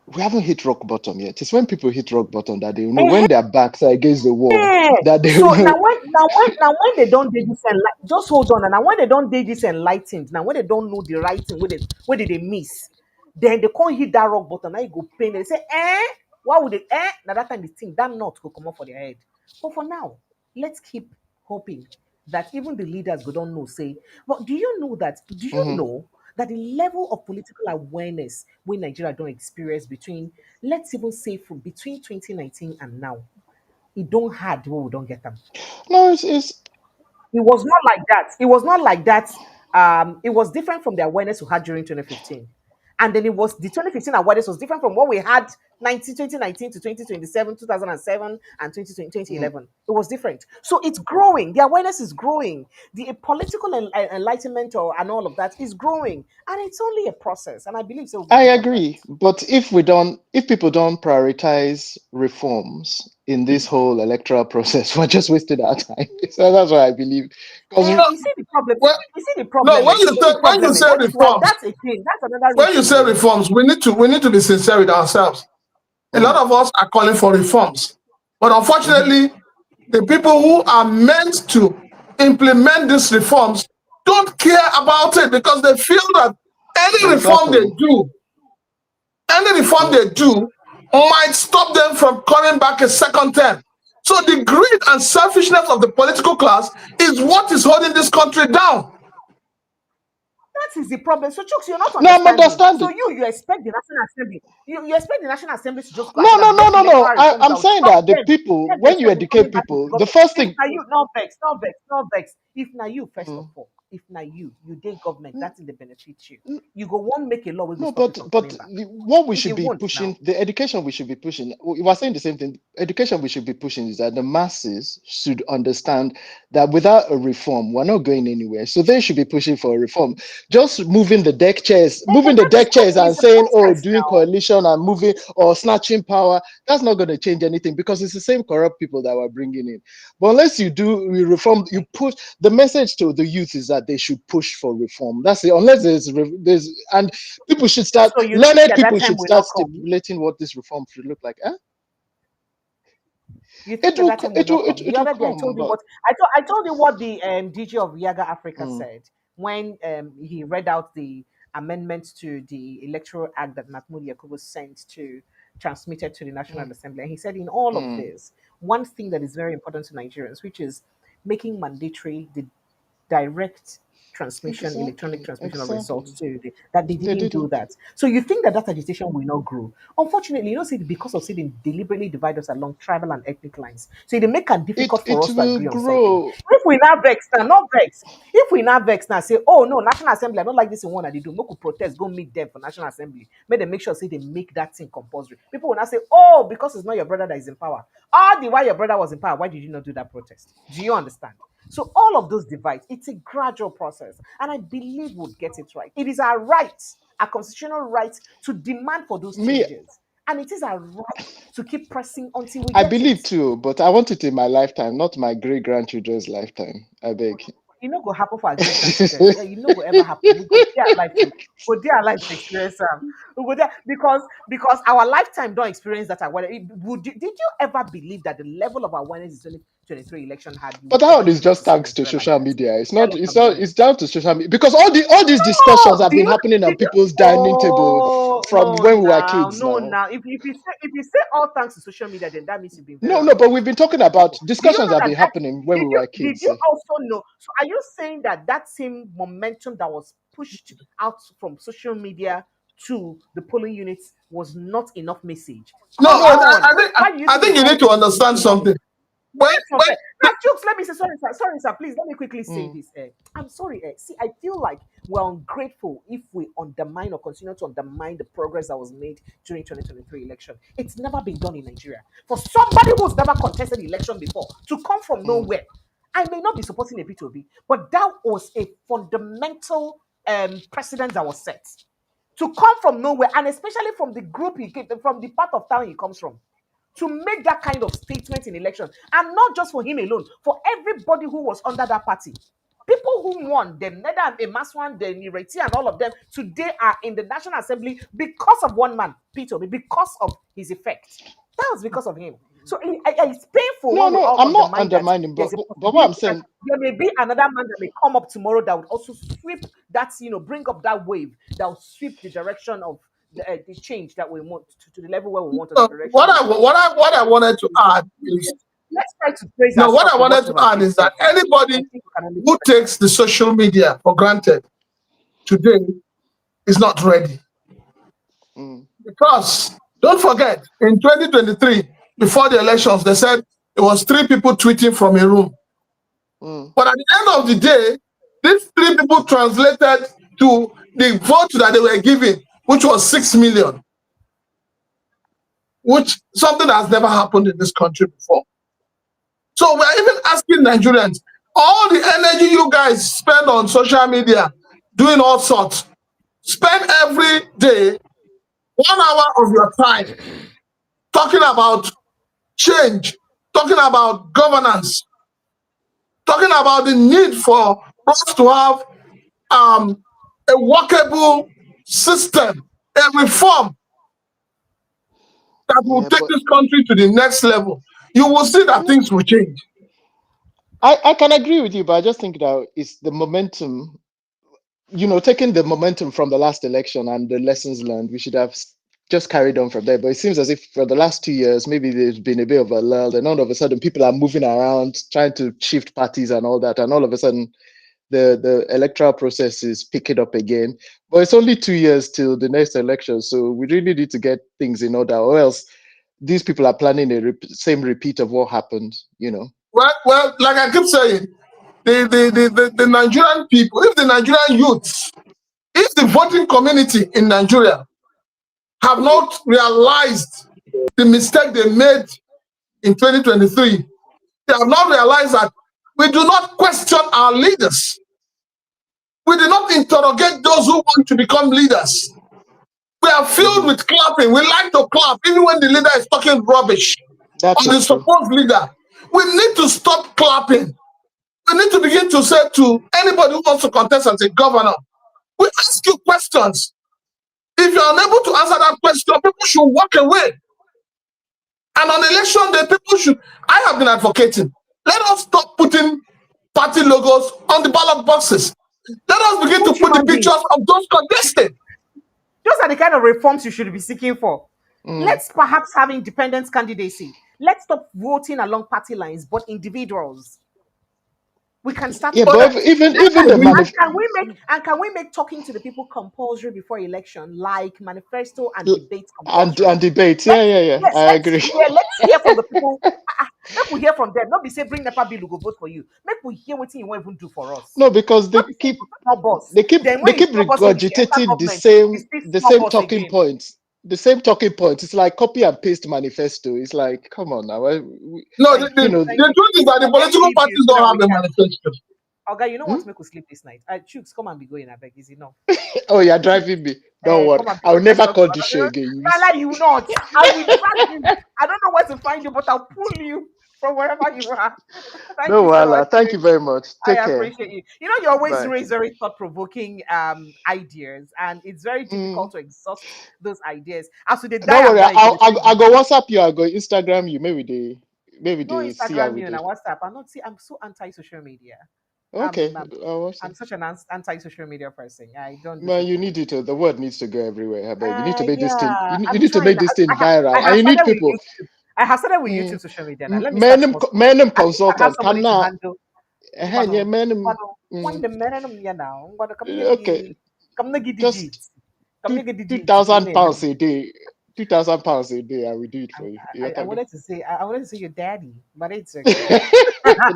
we haven't hit rock bottom yet. It's when people hit rock bottom that they know when their backs are against the wall, eh, that they so know. now when they don't do this just hold on. And now when they don't do this enlightened, now when they don't know the right thing, where did they miss? Then they can't hit that rock bottom. Now you go pain. They say, why would they now that time they think that knot could come up for their head. But for now, let's keep hoping that even the leaders we don't know say, but do you Mhm. know that the level of political awareness we Nigeria don't experience between, let's even say, from between 2019 and now, it don't hard when we don't get them. No, it's It was not like that. It was not like that. It was different from the awareness we had during 2015. And then it was the 2015 awareness was different from what we had 2019 to 2027, 2007, and 2020, mm. 2011. It was different. So it's growing. The awareness is growing. The political enlightenment and all of that is growing. And it's only a process. And I believe so will be I better for agree, it. but if people don't prioritize reforms in this whole electoral process, we're just wasting our time. So that's what I believe. Because No, You see the problem. well, You see the no. problem. When you You see say the problem. That is why reforms, that's again, that's another when you reason, say though. reforms, we need to be sincere with ourselves. A lot mm, of us are calling for reforms, but mhm, unfortunately, the people who are meant to implement these reforms don't care about it because they feel that any reform they exactly. do, any reform Mm. they do might stop them from coming back a second term. So the greed and selfishness of the political class is what is holding this country down. That is the problem. So, Chooks, you're not No, I'm understanding. So, understanding. you expect the National Assembly. You expect the National Assembly to just go and No, say no, that no, make no, no. electoral reforms I'm that would saying stop that the them. people, Them when you themselves from educate coming back into people, the government. first If thing. now you, no vex, no vex, no vex. If now you, first of Mm, all, if now you did government, mm, that's in the benefit you. mm. You go one make a law will No, stop you but from coming back. what we It should be won't now. pushing, the education we should be pushing, we were saying the same thing. Education we should be pushing is that the masses should understand that without a reform, we're not going anywhere. So they should be pushing for a reform. Just moving the That is deck chairs it's and a saying, "Oh, process doing now. coalition and moving or snatching power," that's not going to change anything because it's the same corrupt people that we're bringing in. But unless you reform, you push. The message to the youth is that they should push for reform. That's it. Unless there's and people should start So you think learned that that people time should will start not come? stipulating what this reform should look like. You think that that time will not come? The It will other day, I come, told you but what I told you what the DG of Yaga Africa mm, said when he read out the amendments to the Electoral Act that Mahmoud Yakubu sent to transmitted to the mm, National Assembly. And he said, in all of mm, this, one thing that is very important to Nigerians, which is making mandatory the direct transmission, electronic exactly, transmission of results exactly. to that they They didn't do didn't. that. So you think that that agitation will not grow? Unfortunately, you know, see, because of say they deliberately divide us along tribal and ethnic lines. So they make it difficult for It us to will agree on something. grow. If we now vex now, not vex. If we now vex now, say, oh no, National Assembly, I don't like this in one that they do. Make we protest, go meet them for National Assembly. Make them make sure say they make that thing compulsory. People will now say, oh, because it's not your brother that is in power. All the while your brother was in power, why did you not do that protest? Do you understand? So all of those divides, it's a gradual process, and I believe we'll get it right. It is our right, our constitutional right, to demand for those Me, changes, and it is our right to keep pressing until we I get it. believe too, but I want it in my lifetime, not my great grandchildren's lifetime. I beg. You know, go happen for our great grandchildren. Yeah, you know, go ever happen. We go there alive to go there alive to experience them. We go there because our lifetime don't experience that awareness. Did you ever believe that the level of awareness the 2023 election had, you But would that ever one is use it just to see thanks to Nigeria like social that? media. Tell us I'm lying. It's down to social media because all these discussions No, have been happening on did you? people's dining table Oh from no, when we were now, kids no, now. now. If you say all thanks to social media, then that means you've been very No, but we've been ungrateful. talking about Do you discussions know have that been happening when we were did kids. you also know? So are you saying that that same momentum that was pushed out from social media to the polling units was not enough message? No, Come on, I why do you I think think it's you need always to been understand divided? something. When That's not when fair. Now, Jokes, let me say sorry, sir. Please let me quickly say Mm, this. I'm sorry. See, I feel like we're ungrateful if we undermine or continue to undermine the progress that was made during 2023 election. It's never been done in Nigeria. For somebody who's never contested the election before to come from mm, nowhere, I may not be supporting a Peter Obi, but that was a fundamental precedent that was set to come from nowhere, and especially from the group he came from, the part of town he comes from, to make that kind of statement in election, and not just for him alone, for everybody who was under that party. People who won, the Neda Emaswan, the Nireti, and all of them today are in the National Assembly because of one man, Peter Obi, because of his effect. That was because of him. So it's painful No, when we no, all I'm not undermine that undermining, there's a but what I'm possibility that saying, there may be another man that may come up tomorrow that would also sweep that, bring up that wave that will sweep the direction of the change that we want to the level where we want, or the direction we want. what I wanted to add is Let's try to praise no, what ourselves I for what wanted to we've add achieved is so that far. I anybody think we can only who takes the social media for granted today is not ready. mm, Because don't forget, in 2023, before the elections, they said it was three people tweeting from a room. mm, But at the end of the day, these three people translated to the vote that they were giving which was 6 million, which something that has never happened in this country before. So we're even asking Nigerians, all the energy you guys spend on social media, doing all sorts, spend every day 1 hour of your time talking about change, talking about governance, talking about the need for us to have a workable system, a reform that will Yeah, take but this country to the next level. You will see that things will change. I can agree with you, but I just think that it's the momentum, taking the momentum from the last election and the lessons learned, we should have just carried on from there. But it seems as if for the last 2 years, maybe there's been a bit of a lull, and all of a sudden people are moving around, trying to shift parties and all that, and all of a sudden the electoral process is picking up again. But it's only 2 years till the next election, so we really need to get things in order, or else these people are planning a same repeat of what happened. Well, like I keep saying, the Nigerian people, if the Nigerian youths, if the voting community in Nigeria have not realized the mistake they made in 2023, they have not realized that we do not question our leaders. We do not interrogate those who want to become leaders. We are filled with clapping. We like to clap, even when the leader is talking rubbish That or the is true. supposed leader. We need to stop clapping. We need to begin to say to anybody who wants to contest as a governor, we ask you questions. If you're unable to answer that question, people should walk away. And on election day, people should. I have been advocating. Let us stop putting party logos on the ballot boxes. Let us begin to Which put the human being? pictures of those contesting. Those are the kind of reforms you should be seeking for. Mm. Let's perhaps have independent candidacy. Let's stop voting along party lines, but individuals. We can start Yeah, with But but that. even the And can we make talking to the people compulsory before election, like manifesto and debate and compulsory? debates. Yeah, Let's yeah, yeah. yes, I agree. let's hear from the people. Make we hear from them. Not be say bring Nepa bill, we go vote for you. Make we hear what you won't even do for us. No, because Not be say you small boss. they keep Then they when you keep small boss finish, you enter regurgitating the government, you same still the small same boss talking again. points. The same talking points. It's like copy and paste manifesto. It's like, come on now. no, Thank you. Thank the you. truth is that the Let me political leave you parties so don't that have we a can. manifesto. Okay, you know Hmm? what? Make us sleep this night. Chooks, come and be going. I beg, is it no? Oh, you're driving me. Don't worry. Come and be I'll going. Let's never talk call about this show it. again. You Lala, you not. I will drag you. I don't know where to find you, but I'll pull you from wherever you are. Thank No, you so much, Wala. Thank you Chooks. very much. Take I care. appreciate you. You know, you always Bye. raise very thought-provoking ideas, and it's very Mm. difficult to exhaust those ideas. As with the Don't die and worry. die, you go dey think I go different. WhatsApp you. I go Instagram you. Maybe No they see how Instagram we you and do. WhatsApp. I'm not. See, I'm so anti-social media. Okay. I'm, I'll WhatsApp. I'm such an anti-social media person. I don't do Man, you social need media. it. The word needs to go everywhere. I beg. You need to make this thing. Yeah, You I'm need to trying. make this thing I viral, and have you need started with people. YouTube. I have started with Mm. YouTube social media now. Let me start small small. Menem At least I have consultant. Can somebody to now. handle. Yeah, Ngwano, menem. ngwano, Mm. One the men ya now. Ngwano, Okay. come na gidi Just digits. Come na gidi two digits. thousand pounds a day. £2,000 a day. I will do it for you. You I understand me? wanted to say I wanted to say your daddy, but it's okay.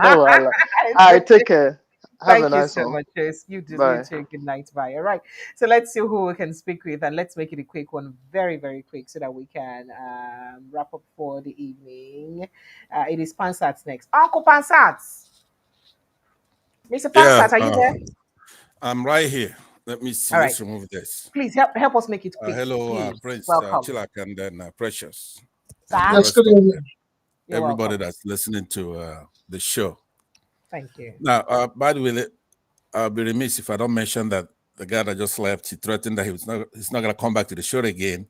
No, Allah. It's All right. okay. Take care. Have a Thank you nice so one. much. Chris. You Bye. too. Good night. Bye. All right. So let's see who we can speak with, and let's make it a quick one, very, very quick, so that we can wrap up for the evening. It is Pansats next. Uncle Pansats, Mr. Yeah, Pansats, are you there? I'm right here. Let me see. All right. Let's remove this. Please help us make it quick, Hello, please. Prince, Welcome, Chilak, and then Precious, and the sir. Yes, rest good of evening. You're everybody welcome. that's listening to the show. Thank you. Now, by the way, I'll be remiss if I don't mention that the guy that just left, he threatened that he's not going to come back to the show again.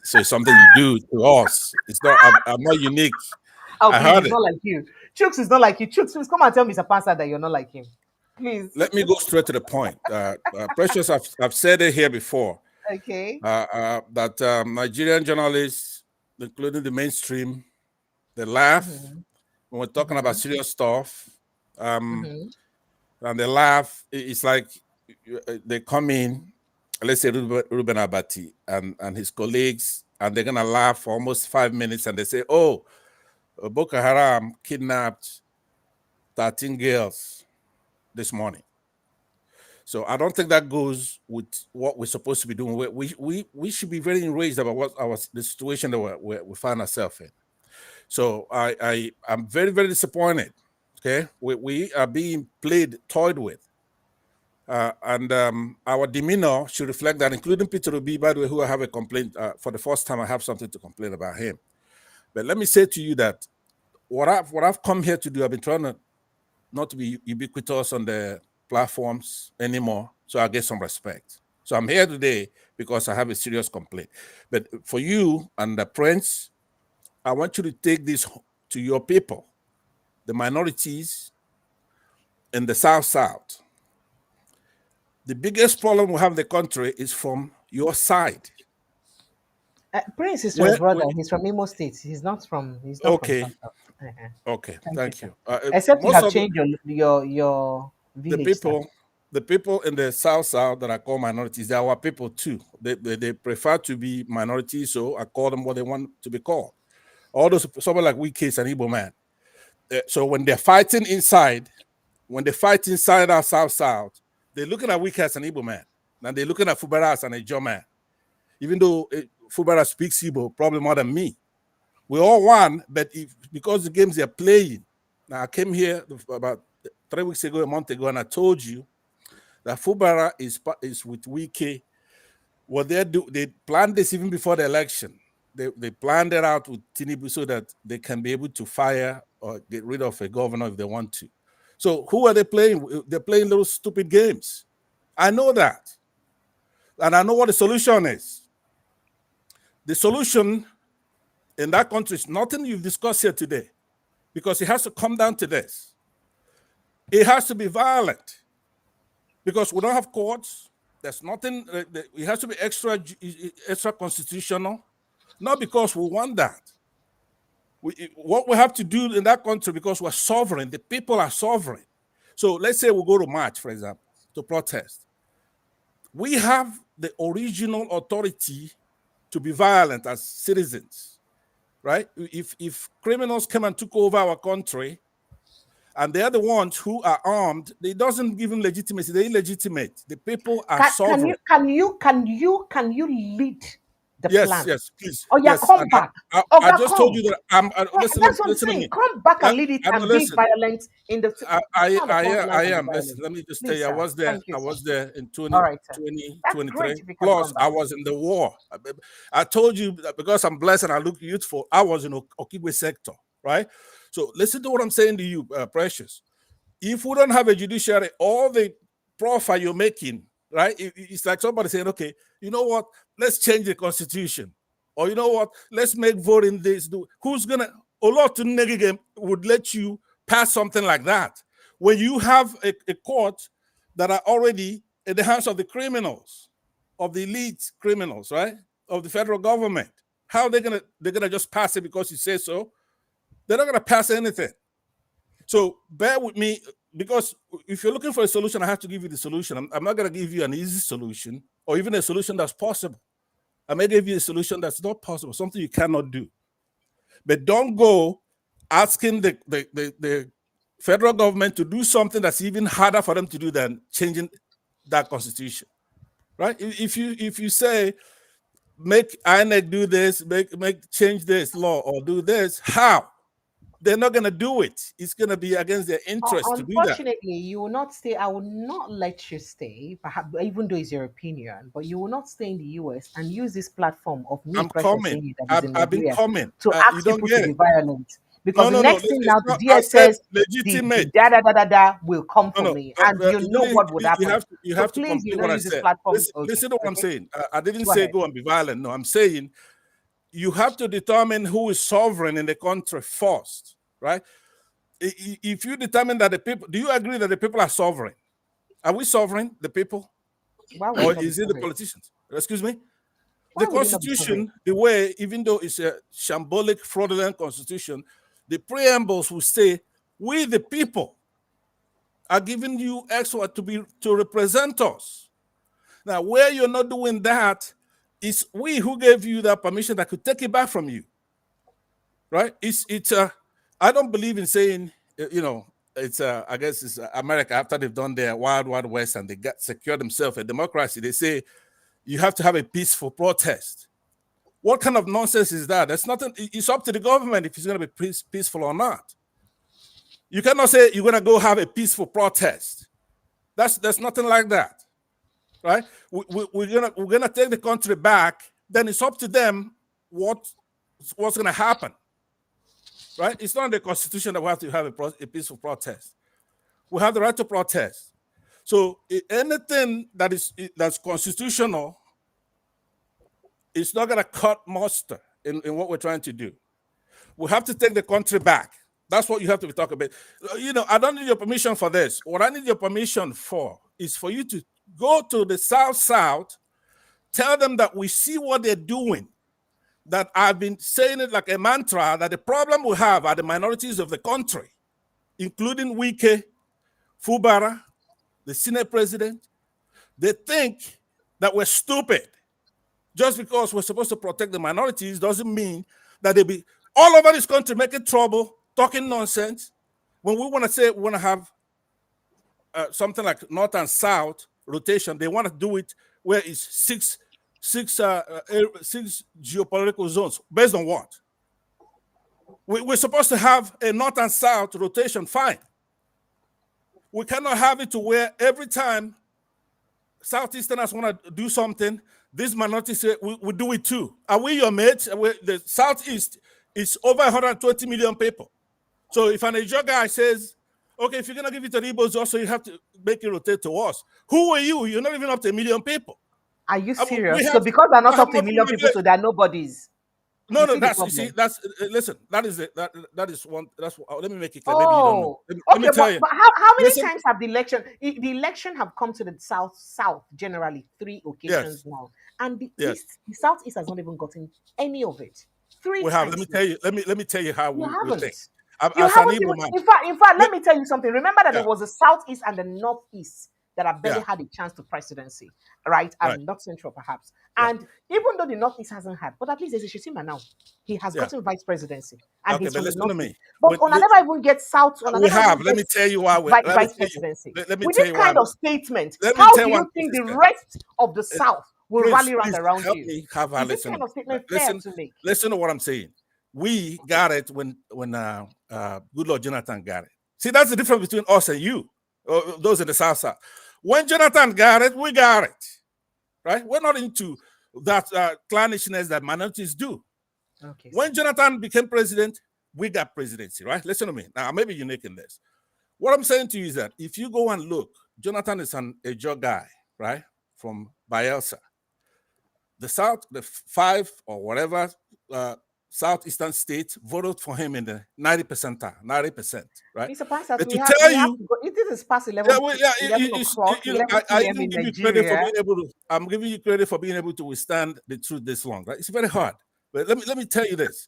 So it's something you do to us. It's not. I'm not unique. Oh, I please, heard it's it. not like you. Chooks is not like you. Chooks, please come and tell Mr. Pansat that you're not like him. Please. Let me go straight to the point. Precious, I've said it here before. Okay. That Nigerian journalists, including the mainstream, they laugh Mm-hmm. when we're talking about Mm-hmm. serious stuff, Mm-hmm. and they laugh. It's like they come in, let's say Ruben Abati and his colleagues, and they're gonna laugh for almost 5 minutes, and they say, "Oh, Boko Haram kidnapped 13 girls this morning." So I don't think that goes with what we're supposed to be doing. We should be very enraged about the situation that we find ourselves in. So I'm very, very disappointed. Okay, we are being toyed with. And our demeanor should reflect that, including Peter Obi, by the way, who I have a complaint. For the first time, I have something to complain about him. But let me say to you that what I've come here to do, I've been trying to not to be ubiquitous on the platforms anymore, so I get some respect. So I'm here today because I have a serious complaint. But for you and the Prince, I want you to take this to your people, the minorities in the South. The biggest problem we have in the country is from your side. Prince is your Where, brother. He's from Imo State. He's not from okay, South South. okay, Thank you, thank sir. you. Except you Most have of changed your the village, sir. people, the people in the South that I call minorities, they are our people too. They prefer to be minorities, so I call them what they want to be called. All those, someone like we kids and Igbo man. So when they're fighting inside, when they fight inside our South, they're looking at we as an Igbo man. Now they're looking at Fubara as an Ijaw man. Even though Fubara speaks Igbo probably more than me. We all won, but because the games they're playing. Now I came here about 3 weeks ago, a month ago, and I told you that Fubara is with Wike. What they planned this even before the election. They planned it out with Tinubu so that they can be able to fire or get rid of a governor if they want to. So who are they playing? They're playing little stupid games. I know that. And I know what the solution is. The solution in that country is nothing you've discussed here today, because it has to come down to this. It has to be violent, because we don't have courts. There's nothing. It has to be extra constitutional, not because we want that. What we have to do in that country, because we're sovereign, the people are sovereign. So let's say we go to march, for example, to protest. We have the original authority to be violent as citizens, right? If criminals come and took over our country, and they're the ones who are armed, it doesn't give them legitimacy. They're illegitimate. The people are sovereign. Can you lead the Yes, plan? yes, please, Oh yeah, yes. come And back. I Oga, just told come. you that listen, That's what I'm listen to saying. me. Come back and lead it I know, and be listen. violent in the stand the front line I and be am. violent. Let me just tell Please, you, I sir. was there. Thank you, I sir. was there in All right, sir. 2023. That's great if you can Plus, come I back. was in the war. I told you that because I'm blessed and I look youthful, I was in Okigwe sector, right? So listen to what I'm saying to you, Precious. If we don't have a judiciary, all the profile you're making, right? It's like somebody saying, okay, you know what? Let's change the constitution. Or you know what? Let's make voting this. Who's gonna Olotun would let you pass something like that when you have a court that are already in the hands of the criminals, of the elite criminals, right? Of the federal government. How are they're gonna just pass it because you say so? They're not gonna pass anything. So bear with me, because if you're looking for a solution, I have to give you the solution. I'm not going to give you an easy solution or even a solution that's possible. I may give you a solution that's not possible, something you cannot do. But don't go asking the federal government to do something that's even harder for them to do than changing that constitution, right? If you say make INEC do this, make change this law or do this, how? They're not going to do it. It's going to be against their interest to do that. Unfortunately, you will not stay. I will not let you stay, perhaps, even though it's your opinion, but you will not stay in the US and use this platform of me, I'm precious coming. saying that is in I've been Nigeria, coming. to You ask don't people to get be it. violent. Because No, the no, no. next thing It's now, the not. I said DSS, the legitimate. da da da da da will come No, for no. me, and you know what would You happen. have to. You So have to please, you complete don't what I use this said. platform. Listen, Okay, listen to what I'm okay, saying. I didn't go say ahead. go and be violent. No, I'm saying you have to determine who is sovereign in the country first, right? If you determine that the people, do you agree that the people are sovereign? Are we sovereign, the people, Why would or you not be is it the sovereign? politicians? Excuse me. The Why would you not be sovereign? constitution, the way, even though it's a shambolic, fraudulent constitution, the preambles will say, we the people are giving you extra to represent us. Now, where you're not doing that, it's we who gave you that permission that could take it back from you. Right? I don't believe in saying, you know, it's I guess it's America after they've done their wild west and they got secured themselves a democracy. They say you have to have a peaceful protest. What kind of nonsense is that? That's nothing. It's up to the government if it's going to be peaceful or not. You cannot say you're going to go have a peaceful protest. There's nothing like that, right? We're gonna take the country back. Then it's up to them what's going to happen, right? It's not in the Constitution that we have to have a peaceful protest. We have the right to protest. So anything that's constitutional, it's not going to cut muster in what we're trying to do. We have to take the country back. That's what you have to be talking about. I don't need your permission for this. What I need your permission for is for you to go to the South, tell them that we see what they're doing, that I've been saying it like a mantra, that the problem we have are the minorities of the country, including Wike, Fubara, the Senate president. They think that we're stupid. Just because we're supposed to protect the minorities doesn't mean that they be all over this country making trouble, talking nonsense. When we want to say we want to have something like North and South rotation, they want to do it where it's six geopolitical zones. Based on what? We're supposed to have a North and South rotation, fine. We cannot have it to where every time Southeasterners want to do something, these minorities say, we do it too. Are we your mates? The Southeast is over 120 million people. So if an Ijaw guy says, okay, if you're going to give it to the Igbos also, you have to make it rotate to us. Who are you? You're not even up to 1 million people. Are you serious? So because they're not up to 1 million people, so they're nobodies. No, listen, that is it. That is one. Let me make it clear. Maybe you don't know. Let me tell you. But how many times have the election have come to the South generally 3 occasions now, and the East, the Southeast has not even gotten any of it. 3 we times. have. Let me tell you. Let me tell you how we think. You haven't even, in fact, let me tell you something. Remember that there was the Southeast and the Northeast that have barely had a chance to presidency, right? And not Central, perhaps. And even though the Northeast hasn't had, but at least there's a Shetima now. He has gotten vice presidency. And he's from the Northeast. But on never even get South. We have. Let me tell you why. Vice presidency. Let me With tell this you kind why. of statement, how do you think the rest of the South will rally around you? Me have Is this kind of statement fair to make? Listen to what I'm saying. We got it when good Lord Jonathan got it. See, that's the difference between us and you, those in the South. When Jonathan got it, we got it, right? We're not into that clannishness that minorities do. Okay. When Jonathan became president, we got presidency, right? Listen to me. Now, I may be unique in this. What I'm saying to you is that if you go and look, Jonathan is a Ijaw guy, right, from Bayelsa. The South, the 5 or whatever Southeastern states voted for him in the 90%, right? Mr. Pastor, but to tell you, it is past 11 o'clock, 11 I even give you credit for being able to. I'm giving you credit for being able to withstand the truth this long, right? It's very hard. But let me tell you this.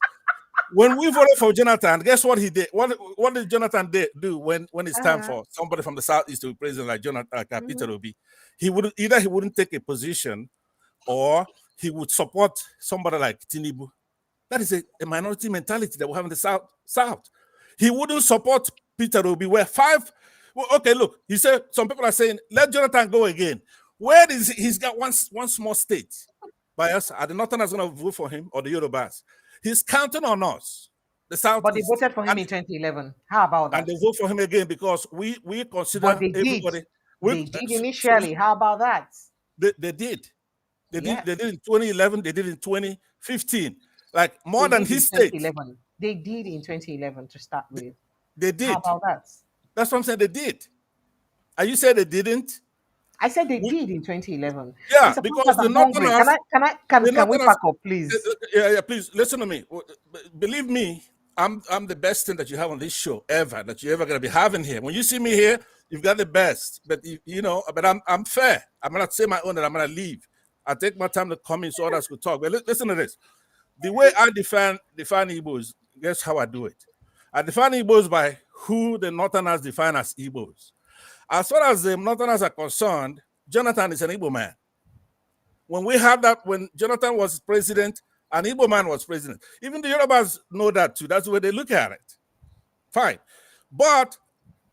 When we voted for Jonathan, guess what he did? What did Jonathan do when it's time for somebody from the Southeast to be president like Peter Obi? He wouldn't take a position, or he would support somebody like Tinubu. That is a minority mentality that we have in the South. He wouldn't support Peter Obi. Where 5. Well, okay, look. He said some people are saying let Jonathan go again. Where is he's got one small state by us? Are the Northerners going to vote for him or the Yorubas? He's counting on us. The South. But they voted for him in 2011. How about that? And they vote for him again because we consider everybody. They did initially. How about that? They did. They did in 2011. They did in 2015. Like more than his state. They did in 2011 to start with. They did. How about that? That's what I'm saying. They did. Are you saying they didn't? I said they did in 2011. Yeah, because the Northerners. Can we back up, please? Yeah, please listen to me. Believe me, I'm the best thing that you have on this show ever that you're ever gonna be having here. When you see me here, you've got the best. But but I'm fair. I'm gonna say my own and I'm gonna leave. I take my time to come in so others could talk. But listen to this. The way I define Igbos, guess how I do it? I define Igbos by who the Northerners define as Igbos. As far as the Northerners are concerned, Jonathan is an Igbo man. When we had that, when Jonathan was president, an Igbo man was president. Even the Yorubas know that too. That's the way they look at it. Fine. But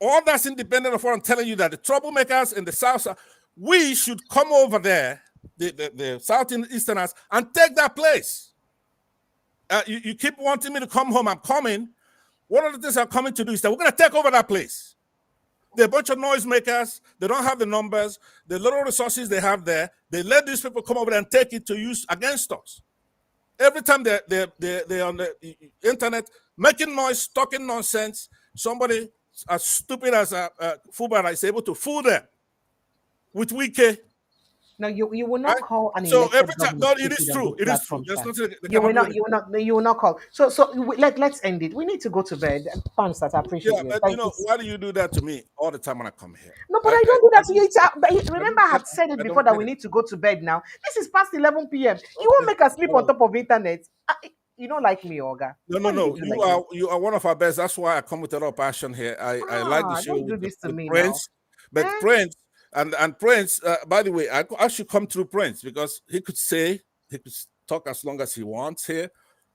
all that's independent of what I'm telling you, that the troublemakers in the South, we should come over there, the Southeasterners, and take that place. You keep wanting me to come home. I'm coming. One of the things I'm coming to do is that we're going to take over that place. They're a bunch of noisemakers. They don't have the numbers. The little resources they have there, they let these people come over there and take it to use against us. Every time they're on the internet making noise, talking nonsense, somebody as stupid as Fubara is able to fool them with Wike. Now you will not Right? call an So elected every time, government no, it is stupid on true. this It is true. platform, There's sir. nothing they You will cannot do not, anything. you will not call. Let's end it. We need to go to bed. Thanks, that I appreciate Yeah, you. but Thank you. why do you do that to me all the time when I come here? No, but I don't do I that to you. I Remember, don't I get had said it I before don't that get we it. need to go to bed now. This is past 11 p.m. You won't Okay. make us sleep on Oh. top of internet. You don't like me, Olga. Why did you No. do like this? You are one of our best. That's why I come with a lot of passion here. I like the show Don't do this to with me now. Prince, but Eh? Prince and Prince. By the way, I should come through Prince because he could talk as long as he wants here.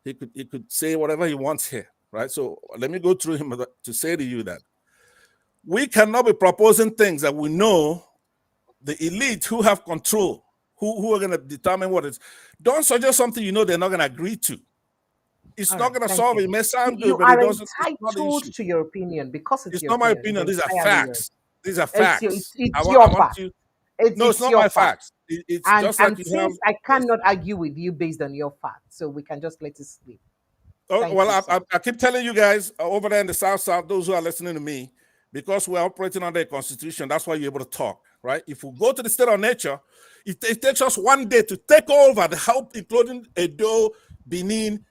He could say whatever he wants here, right? So let me go through him to say to you that we cannot be proposing things that we know the elite who have control, who are going to determine what it's. Don't suggest something you know they're not going to agree to. It's All not right, going to thank solve you. it. It may sound good, You but it are doesn't. It's not the entitled issue. to your opinion because it's It's your not my opinion. It's opinion. These are entirely yours. facts. These are facts. It's your I want fact. you. No, it's It's not your my fact. facts. It's And just like you have. since I Yes. cannot argue with you based on your facts, so we can just let it sleep. Oh, Thank well, you, sir. I keep telling you guys over there in the South, those who are listening to me, because we're operating under a constitution, that's why you're able to talk, right? If we go to the state of nature, it takes us one day to take over the help, including Edo, Benin,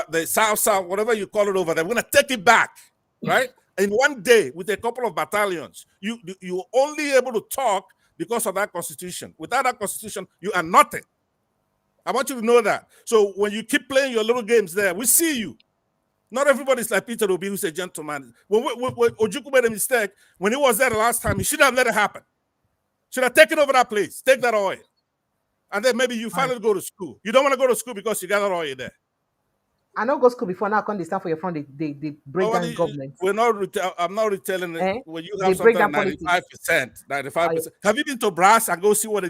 the South, whatever you call it over there. We're going to take it back, right? In one day with a couple of battalions. You're only able to talk because of that constitution. Without that constitution, you are nothing. I want you to know that. So when you keep playing your little games there, we see you. Not everybody's like Peter Obi, who's a gentleman. When Ojukwu made a mistake, when he was there the last time, he should have let it happen. Should have taken over that place, take that oil. And then maybe you finally go to school. You don't want to go to school because you got that oil there. I know go school before now. Come they start for your front. They break down government. I'm not retailing it. Eh? When you They have break something down like politics. 95%, 95%. Have you been to Brass and go see what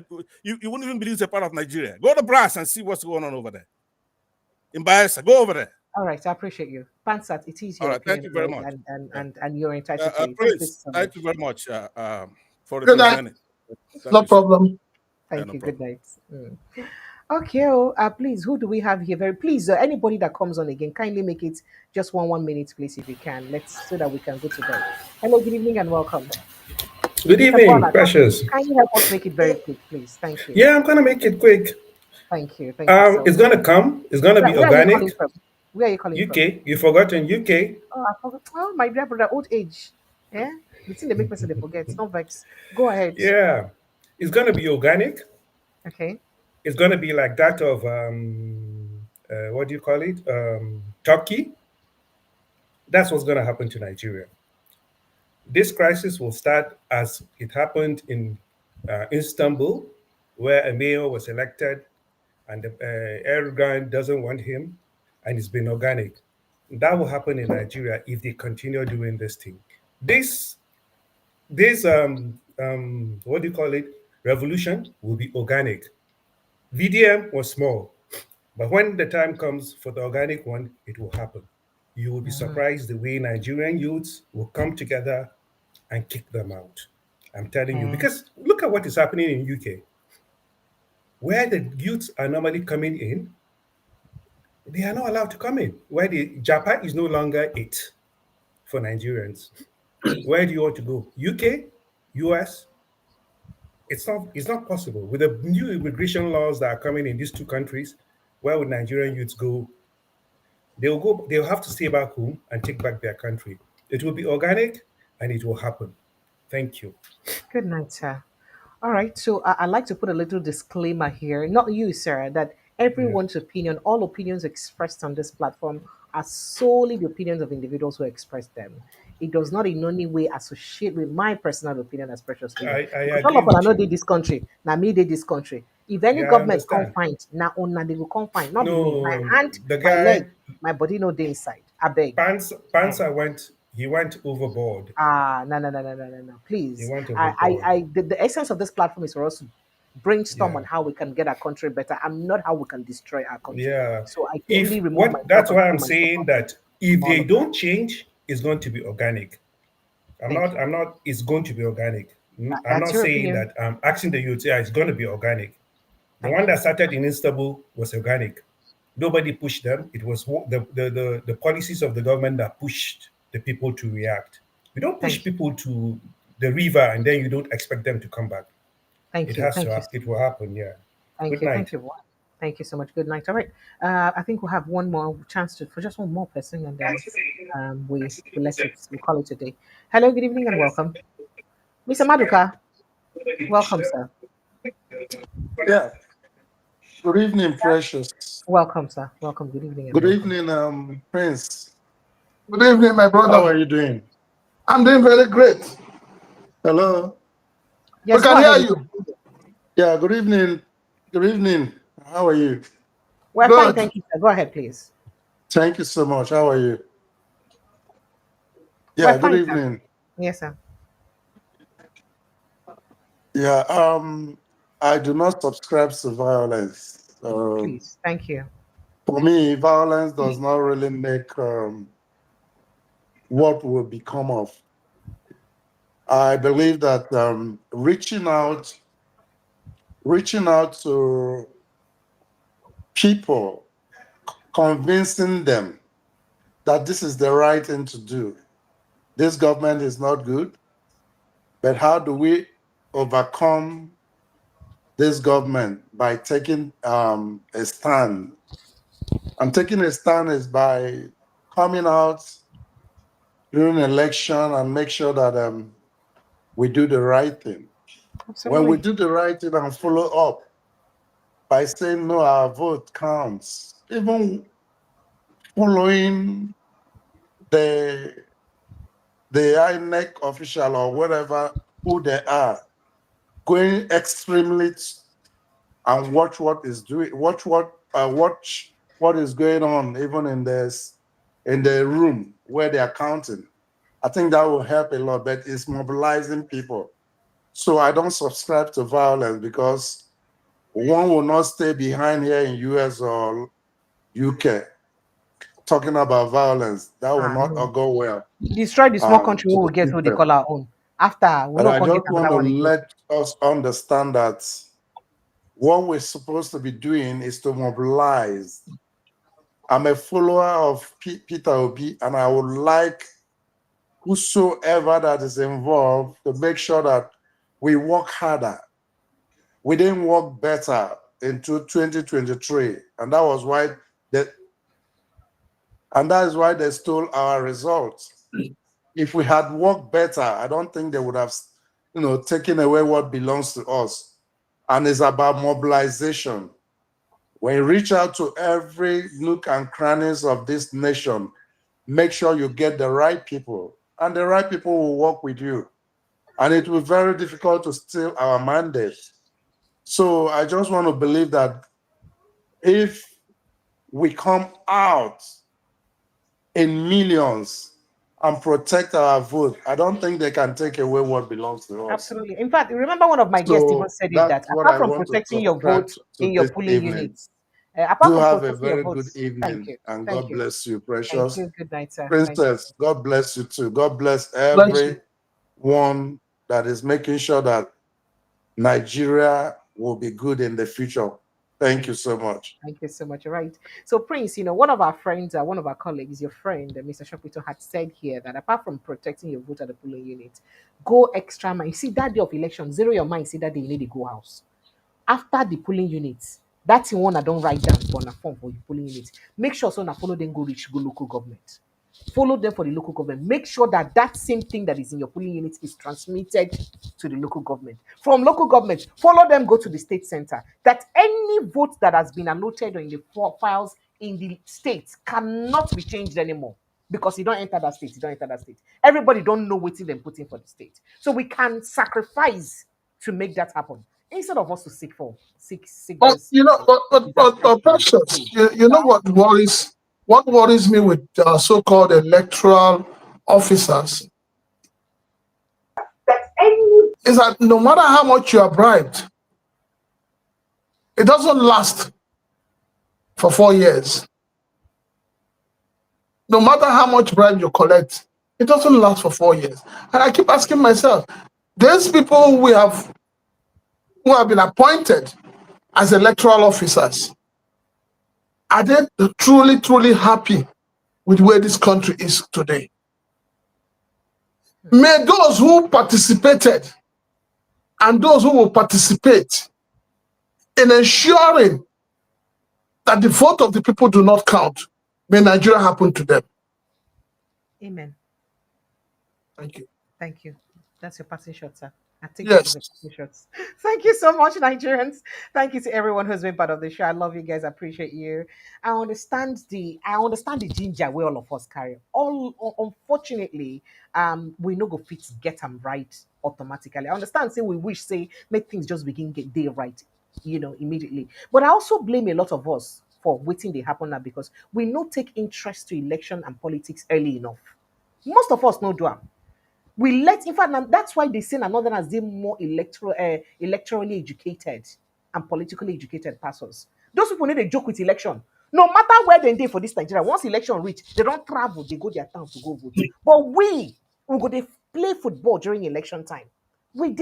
you wouldn't even believe it's a part of Nigeria. Go to Brass and see what's going on over there. In Bayelsa, go over there. All right, I appreciate you. Pansat, it is All your right, thank opinion, you very right? much. And you're entitled to it. Thank you Prince, so much. thank you very much for Good night. representing. Thank No you, sir. problem. Thank No you. problem. Good night. Okay, please, who do we have here? Very please, anybody that comes on again, kindly make it just one minute, please, if you can. Let's so that we can go to bed. Hello, good evening, and welcome. Good Mr. evening, Bonner, Precious. can you help us make it very quick, please? Thank you. Yeah, I'm gonna make it quick. Thank you so It's much. gonna come. It's gonna be Where are you calling organic. from? Where are you calling from? UK. You forgotten UK. Oh, I forgot. Oh, my dear brother, old age. Yeah, the thing they make person they forget. No vex. Go ahead. Yeah, it's gonna be organic. Okay. It's gonna be like that of what do you call it? Turkey. That's what's gonna happen to Nigeria. This crisis will start as it happened in Istanbul, where a mayor was elected and Erdogan doesn't want him, and it's been organic. That will happen in Nigeria if they continue doing this thing. This what do you call it? Revolution will be organic. VDM was small, but when the time comes for the organic one, it will happen. You will be Mhm. surprised the way Nigerian youths will come together and kick them out. I'm telling you, because look at what is happening in UK, where the youths are normally coming in, they are not allowed to come in. Where the Japan is no longer it for Nigerians. Where do you want to go? UK, US? It's not possible. With the new immigration laws that are coming in these two countries, where would Nigerian youths go? They'll have to stay back home and take back their country. It will be organic and it will happen. Thank you. Good night, sir. All right. So I'd like to put a little disclaimer here. Not you, sir, that Yeah. everyone's opinion, all opinions expressed on this platform are solely the opinions of individuals who express them. It does not in any way associate with my personal opinion as Precious Leader. I Because all agree of us with know you. they this country. Now me they this country. If any Yeah, I government can't understand. find, now on they will come find. Not be me. My No, hand, the my leg, guy my body no day inside. I beg. Eh. Pansa went He went overboard. No. He Please. went overboard. The essence of this platform is for us to brainstorm on Yeah. how we can get our country better and not how we can destroy our country. Yeah. So I If totally remove what myself That's and why I'm pull myself saying out that if from all they of that. don't change, it's going to be organic. Thank you. I'm not, it's going to be organic. I'm That's not your saying opinion. that I'm asking the youth, yeah, it's going to be organic. The one Thank you. that started in Istanbul was organic. Nobody pushed them. It was the policies of the government that pushed the people to react. You don't push Thank you. people to the river and then you don't expect them to come back. Thank you. Thank you. It will happen. Yeah. Thank Good you. Thank night. you. Thank you so much. Good night. All right. I think we'll have one more chance for just one more person, and then we let it. We call it a day. Hello. Good evening and welcome, Mr. Maduka. Welcome, sir. Yeah. Good evening, Precious. Welcome, sir. Welcome. Good evening and Good welcome. evening, Prince. Good evening, my How brother. are you doing? I'm doing very great. Hello. We Yes, go can ahead. hear We you. can. Yeah, good evening. Good evening. How are you? We're fine. Good. Thank you, sir. Go ahead, please. Thank you so much. How are you? We're Yeah, good fine, sir. evening. Yes, sir. Yeah, I do not subscribe to violence. Please. Thank you. For me, violence does not really make what will become of. I believe that reaching out to people, convincing them that this is the right thing to do. This government is not good, but how do we overcome this government by taking a stand? And taking a stand is by coming out during election and make sure that we do the right thing. When we Absolutely. do the right thing and follow up by saying no, our vote counts, even following the INEC official or whatever who they are, going extremely and watch what is doing, watch what is going on, even in the room where they are counting. I think that will help a lot, but it's mobilizing people. So I don't subscribe to violence because one will not stay behind here in US or UK talking about violence. That will not No. go well Destroy the small country we to will the get what they system. call our own. After we But no I can get just want another to one again. let us understand that what we're supposed to be doing is to mobilize. I'm a follower of Peter Obi, and I would like whosoever that is involved to make sure that we work harder. We didn't work better into 2023, and that was why that and that is why they stole our results. If we had worked better, I don't think they would have, taken away what belongs to us. And it's about mobilization. When you reach out to every nook and crannies of this nation, make sure you get the right people, and the right people will work with you. And it will be very difficult to steal our mandate. So I just want to believe that if we come out in millions and protect our vote, I don't think they can take away what belongs to us. Absolutely. In fact, remember one of my guests even So said it that's that what apart I from want to protecting your subscribe vote to in your this polling evening. units, apart Do from have a protecting your very good votes, thank evening, you. and Thank God you. bless you, Thank precious you. Good night, sir. Thank you. princess. God bless you too. God bless Bless you. everyone that is making sure that Nigeria will be good in the future. Thank Thank you you. so much. Thank you so much. You're right. So, Prince, one of our friends, one of our colleagues, your friend, Mr. Shopito, had said here that apart from protecting your vote at the polling unit, go extra mile. You see, that day of election, zero your mind, see that day you need to go house. After the polling units, that's the one I don't write down for a form for the polling units. Make sure so na follow them go reach go local government. Follow them for the local government. Make sure that that same thing that is in your polling unit is transmitted to the local government. From local government, follow them go to the state center. That any vote that has been allotted in the files in the state cannot be changed anymore because you don't enter that state. You don't enter that state. Everybody don't know what they put in for the state. So we can sacrifice to make that happen instead of us to seek But this you know, but disastrous Precious, food. you know what worries me with so-called electoral officers is that no matter how much you are bribed, it doesn't last for 4 years. No matter how much bribe you collect, it doesn't last for 4 years. And I keep asking myself, these people who have been appointed as electoral officers, are they truly, truly happy with where this country is today? May those who participated and those who will participate in ensuring that the vote of the people do not count, may Nigeria happen to them. Amen. Thank you. Thank you. That's your passing shot, sir. I take Yes. that as a passing shot. Thank you so much, Nigerians. Thank you to everyone who's been part of the show. I love you guys. I appreciate you. I understand the ginger where all of us carry. Unfortunately, we no go fit get them right automatically. I understand. Say we wish say make things just begin get day right, immediately. But I also blame a lot of us for waiting they happen now because we no take interest to election and politics early enough. Most of us no do am. We let, in fact, that's why they say another as they more electorally educated and politically educated persons. Those people need a joke with election. No matter where they dey for this Nigeria, once election reach, they don't travel, they go their town to go vote. But we go they play football during election time. We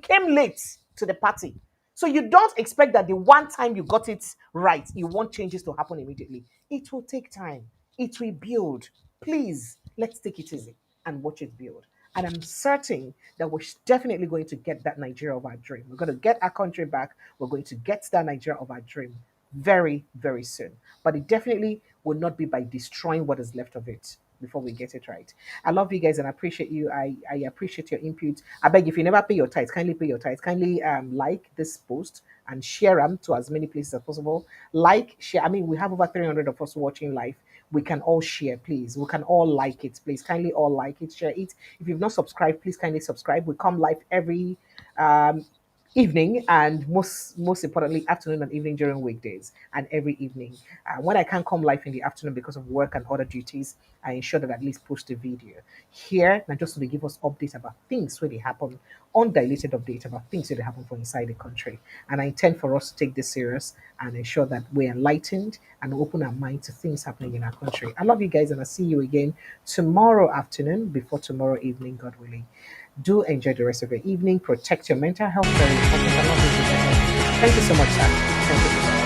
came late to the party. So you don't expect that the one time you got it right, you want changes to happen immediately. It will take time. It will build. Please, let's take it easy and watch it build. And I'm certain that we're definitely going to get that Nigeria of our dream. We're going to get our country back. We're going to get that Nigeria of our dream very, very soon. But it definitely will not be by destroying what is left of it before we get it right. I love you guys and I appreciate you. I appreciate your input. I beg if you never pay your tithes, kindly pay your tithes. Kindly like this post and share them to as many places as possible. Like, share. I mean, we have over 300 of us watching live. We can all share, please. We can all like it, please. Kindly all like it, share it. If you've not subscribed, please kindly subscribe. We come live every um, evening and most importantly afternoon and evening during weekdays and every evening when I can't come live in the afternoon because of work and other duties, I ensure that I at least post a video here now just to give us updates about things where they happen, undiluted updates about things that happen for inside the country. And I intend for us to take this serious and ensure that we're enlightened and open our mind to things happening in our country. I love you guys and I'll see you again tomorrow afternoon before tomorrow evening, God willing. Do enjoy the rest of your evening. Protect your mental health. Very important. I love you. Thank you so much, sir. Thank you.